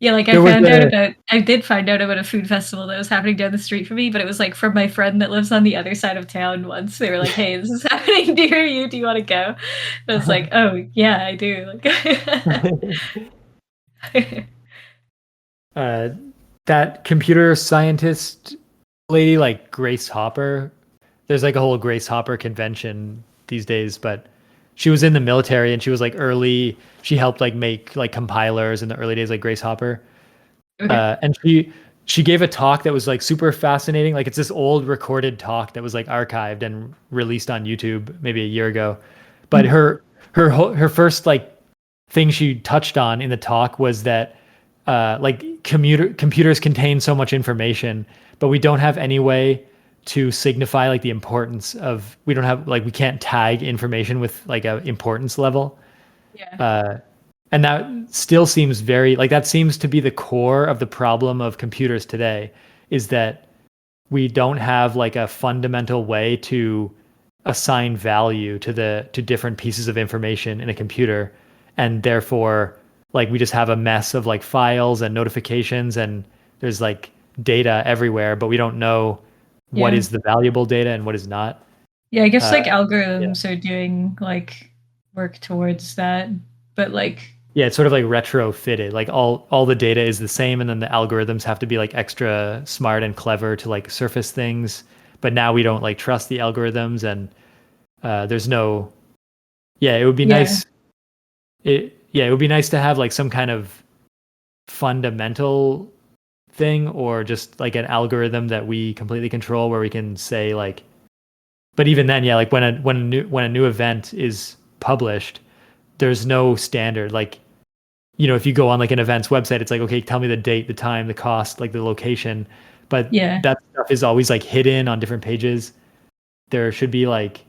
[SPEAKER 1] yeah, like
[SPEAKER 2] There was a
[SPEAKER 1] I did find out about a food festival that was happening down the street from me, but it was like from my friend that lives on the other side of town once. They were like, "Hey, this is happening near you. Do you want to go?" And I was like, "Oh, yeah, I do." Like
[SPEAKER 2] uh that computer scientist lady like Grace Hopper. There's like a whole Grace Hopper convention these days, but she was in the military and she was like early. She helped like make like compilers in the early days, like Grace Hopper.
[SPEAKER 1] okay.
[SPEAKER 2] And she gave a talk that was like super fascinating. Like it's this old recorded talk that was like archived and released on YouTube maybe a year ago. But
[SPEAKER 1] Mm.
[SPEAKER 2] her first like thing she touched on in the talk was that like computers contain so much information, but we don't have any way to signify like the importance of we don't have like we can't tag information with like a importance level.
[SPEAKER 1] Yeah.
[SPEAKER 2] Uh, and that still seems very like that seems to be the core of the problem of computers today is that we don't have like a fundamental way to assign value to different pieces of information in a computer, and therefore like we just have a mess of like files and notifications and there's like data everywhere but we don't know what
[SPEAKER 1] Yeah.
[SPEAKER 2] is the valuable data and what is not.
[SPEAKER 1] Yeah, I guess
[SPEAKER 2] uh
[SPEAKER 1] like
[SPEAKER 2] yeah.
[SPEAKER 1] algorithms are doing like work towards that, but like
[SPEAKER 2] Yeah, it's sort of like retrofitted. Like all the data is the same, and then the algorithms have to be like extra smart and clever to like surface things. But now we don't like trust the algorithms, and there's no. Yeah, it would be
[SPEAKER 1] yeah.
[SPEAKER 2] nice. It would be nice to have like some kind of fundamental thing, or just like an algorithm that we completely control, where we can say like. But even then, yeah, like when a new event is published, there's no standard like if you go on like an event's website, it's like, okay, tell me the date, the time, the cost, like the location. But
[SPEAKER 1] Yeah.
[SPEAKER 2] that stuff is always like hidden on different pages. There should be like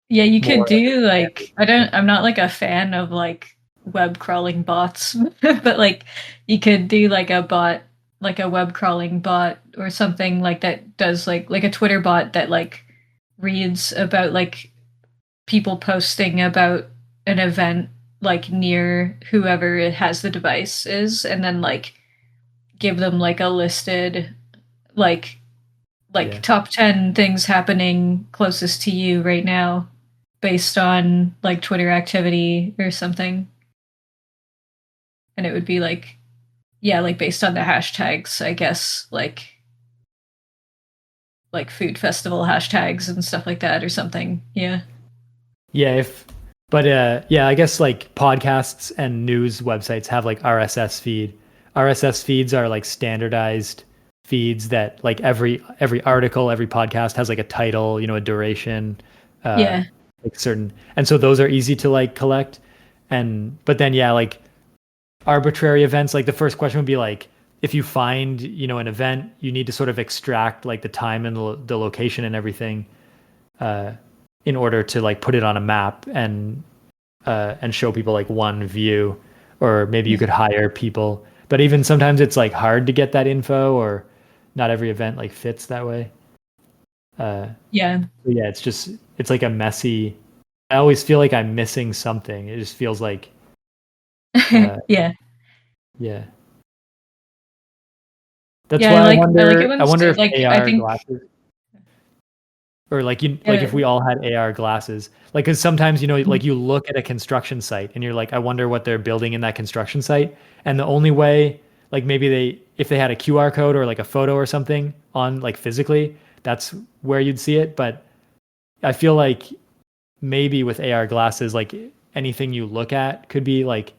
[SPEAKER 1] Yeah, you could
[SPEAKER 2] more like a
[SPEAKER 1] do
[SPEAKER 2] standard
[SPEAKER 1] like
[SPEAKER 2] thing.
[SPEAKER 1] I'm not like a fan of like web crawling bots, but like you could do like a bot, like a web crawling bot or something like that does like a Twitter bot that like reads about like people posting about an event like near whoever it has the device is and then like give them like a listed like
[SPEAKER 2] Yeah.
[SPEAKER 1] top 10 things happening closest to you right now based on like Twitter activity or something. And it would be like, yeah, like based on the hashtags, I guess, like food festival hashtags and stuff like that or something. Yeah.
[SPEAKER 2] Yeah, if but yeah, I guess like podcasts and news websites have like RSS feed. RSS feeds are like standardized feeds that like every article, every podcast has like a title, a duration, uh
[SPEAKER 1] Yeah.
[SPEAKER 2] like certain and so those are easy to like collect. And but then yeah, like arbitrary events, like the first question would be like if you find, an event, you need to sort of extract like the time and the location and everything uh, in order to like put it on a map and show people like one view, or maybe you
[SPEAKER 1] Yeah.
[SPEAKER 2] could hire people. But even sometimes it's like hard to get that info, or not every event like fits that way. Uh,
[SPEAKER 1] Yeah.
[SPEAKER 2] so yeah, it's like a messy. I always feel like I'm missing something. It just feels like, uh,
[SPEAKER 1] Yeah.
[SPEAKER 2] yeah. That's
[SPEAKER 1] Yeah,
[SPEAKER 2] why
[SPEAKER 1] I like it
[SPEAKER 2] I
[SPEAKER 1] when
[SPEAKER 2] wonder if
[SPEAKER 1] like I
[SPEAKER 2] AR
[SPEAKER 1] think
[SPEAKER 2] glasses, or like if
[SPEAKER 1] yeah.
[SPEAKER 2] we all had AR glasses, like, because sometimes,
[SPEAKER 1] Mhm.
[SPEAKER 2] like you look at a construction site and you're like, I wonder what they're building in that construction site. And the only way, like maybe if they had a QR code or like a photo or something on like physically, that's where you'd see it. But I feel like maybe with AR glasses, like anything you look at could be like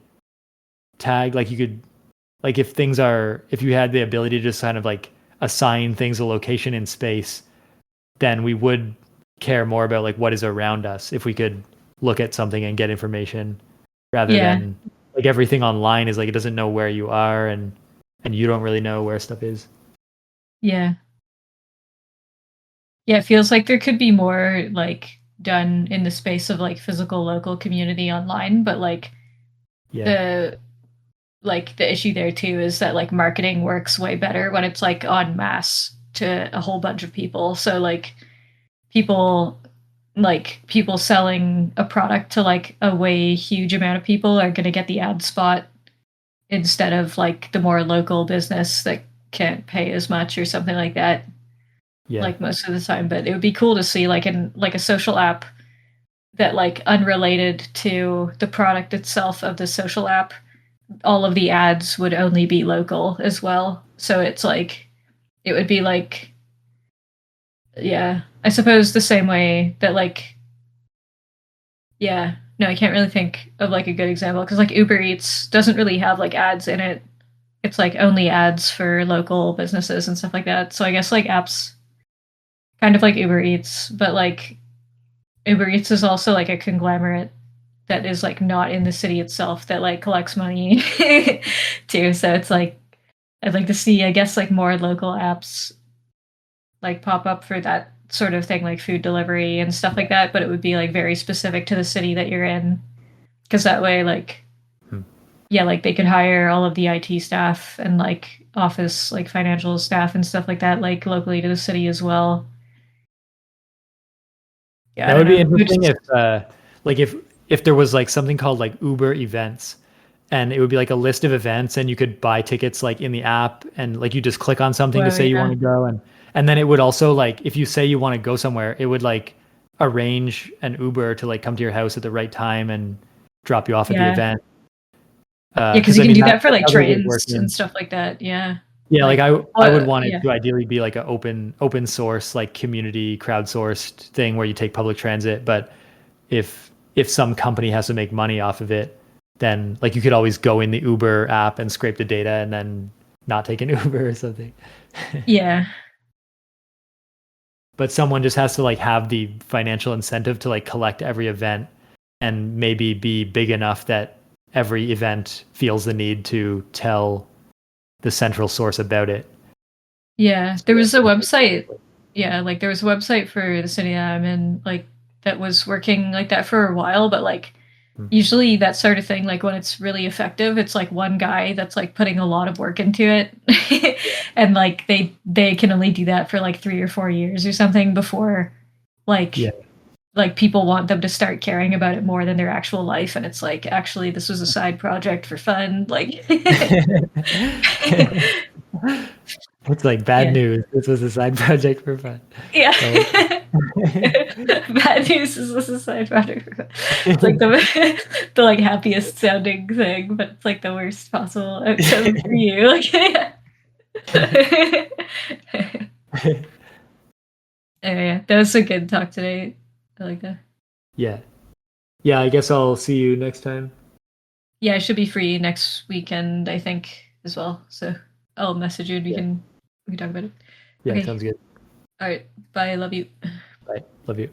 [SPEAKER 2] tagged. Like you could, like if you had the ability to just kind of like assign things a location in space, then we would care more about like what is around us if we could look at something and get information, rather
[SPEAKER 1] Yeah.
[SPEAKER 2] than like everything online is like it doesn't know where you are, and you don't really know where stuff is.
[SPEAKER 1] Yeah. Yeah, it feels like there could be more like done in the space of like physical local community online, but
[SPEAKER 2] Yeah.
[SPEAKER 1] the the issue there too is that like marketing works way better when it's like en masse to a whole bunch of people. So people people selling a product to like a way huge amount of people are going to get the ad spot instead of like the more local business that can't pay as much or something like that,
[SPEAKER 2] Yeah.
[SPEAKER 1] like most of the time. But it would be cool to see like in like a social app that like unrelated to the product itself of the social app, all of the ads would only be local as well. So it's like it would be like, yeah, I suppose the same way that like, yeah, no, I can't really think of like a good example because like Uber Eats doesn't really have like ads in it. It's like only ads for local businesses and stuff like that. So I guess like apps kind of like Uber Eats, but like Uber Eats is also like a conglomerate that is like not in the city itself that like collects money too. So it's like I'd like to see, I guess, like more local apps like pop up for that sort of thing, like food delivery and stuff like that. But it would be like very specific to the city that you're in, because that way, like,
[SPEAKER 2] Hmm.
[SPEAKER 1] yeah, like they could hire all of the IT staff and like office, like financial staff and stuff like that, like locally to the city as well. Yeah, I
[SPEAKER 2] That
[SPEAKER 1] don't
[SPEAKER 2] would be
[SPEAKER 1] know.
[SPEAKER 2] interesting if like if there was like something called like Uber events, and it would be like a list of events, and you could buy tickets like in the app, and like you just click on something to
[SPEAKER 1] Well,
[SPEAKER 2] say you want
[SPEAKER 1] yeah,
[SPEAKER 2] to go, and then it would also like if you say you want to go somewhere, it would like arrange an Uber to like come to your house at the right time and drop you off at the
[SPEAKER 1] yeah,
[SPEAKER 2] event.
[SPEAKER 1] yeah, because
[SPEAKER 2] Because
[SPEAKER 1] you
[SPEAKER 2] I
[SPEAKER 1] can
[SPEAKER 2] mean
[SPEAKER 1] do that for
[SPEAKER 2] that's
[SPEAKER 1] like
[SPEAKER 2] how they get
[SPEAKER 1] trains and
[SPEAKER 2] working.
[SPEAKER 1] stuff like that. Yeah,
[SPEAKER 2] Yeah, like
[SPEAKER 1] like,
[SPEAKER 2] I would want it
[SPEAKER 1] yeah,
[SPEAKER 2] to ideally be like an open source, like community crowdsourced thing where you take public transit. But if some company has to make money off of it, then like you could always go in the Uber app and scrape the data and then not take an Uber or something.
[SPEAKER 1] yeah,
[SPEAKER 2] But someone just has to like have the financial incentive to like collect every event, and maybe be big enough that every event feels the need to tell the central source about it.
[SPEAKER 1] yeah.
[SPEAKER 2] So
[SPEAKER 1] There
[SPEAKER 2] that
[SPEAKER 1] was a
[SPEAKER 2] they make
[SPEAKER 1] website. Yeah, like there was a website for the city that I'm in, like that was working like that for a while, but like
[SPEAKER 2] money.
[SPEAKER 1] usually that sort of thing, like when it's really effective, it's like one guy that's like putting a lot of work into it. And like they can only do that for like 3 or 4 years or something before
[SPEAKER 2] Yeah.
[SPEAKER 1] like people want them to start caring about it more than their actual life. And it's like actually this was a side project for fun. Like
[SPEAKER 2] It's like bad
[SPEAKER 1] yeah.
[SPEAKER 2] news. This was a side project for fun.
[SPEAKER 1] Yeah.
[SPEAKER 2] Oh.
[SPEAKER 1] Bad news is this a side project for fun. It's like the the like happiest sounding thing, but it's like the worst possible outcome for you. Like yeah, that was a good talk today. I like that.
[SPEAKER 2] Yeah. Yeah, I guess I'll see you next time.
[SPEAKER 1] Yeah, I should be free next weekend, I think, as well. So I'll message you and
[SPEAKER 2] Yeah.
[SPEAKER 1] we can talk about it.
[SPEAKER 2] Yeah,
[SPEAKER 1] Okay.
[SPEAKER 2] sounds good.
[SPEAKER 1] All right. Bye. Love you.
[SPEAKER 2] Bye. Love you.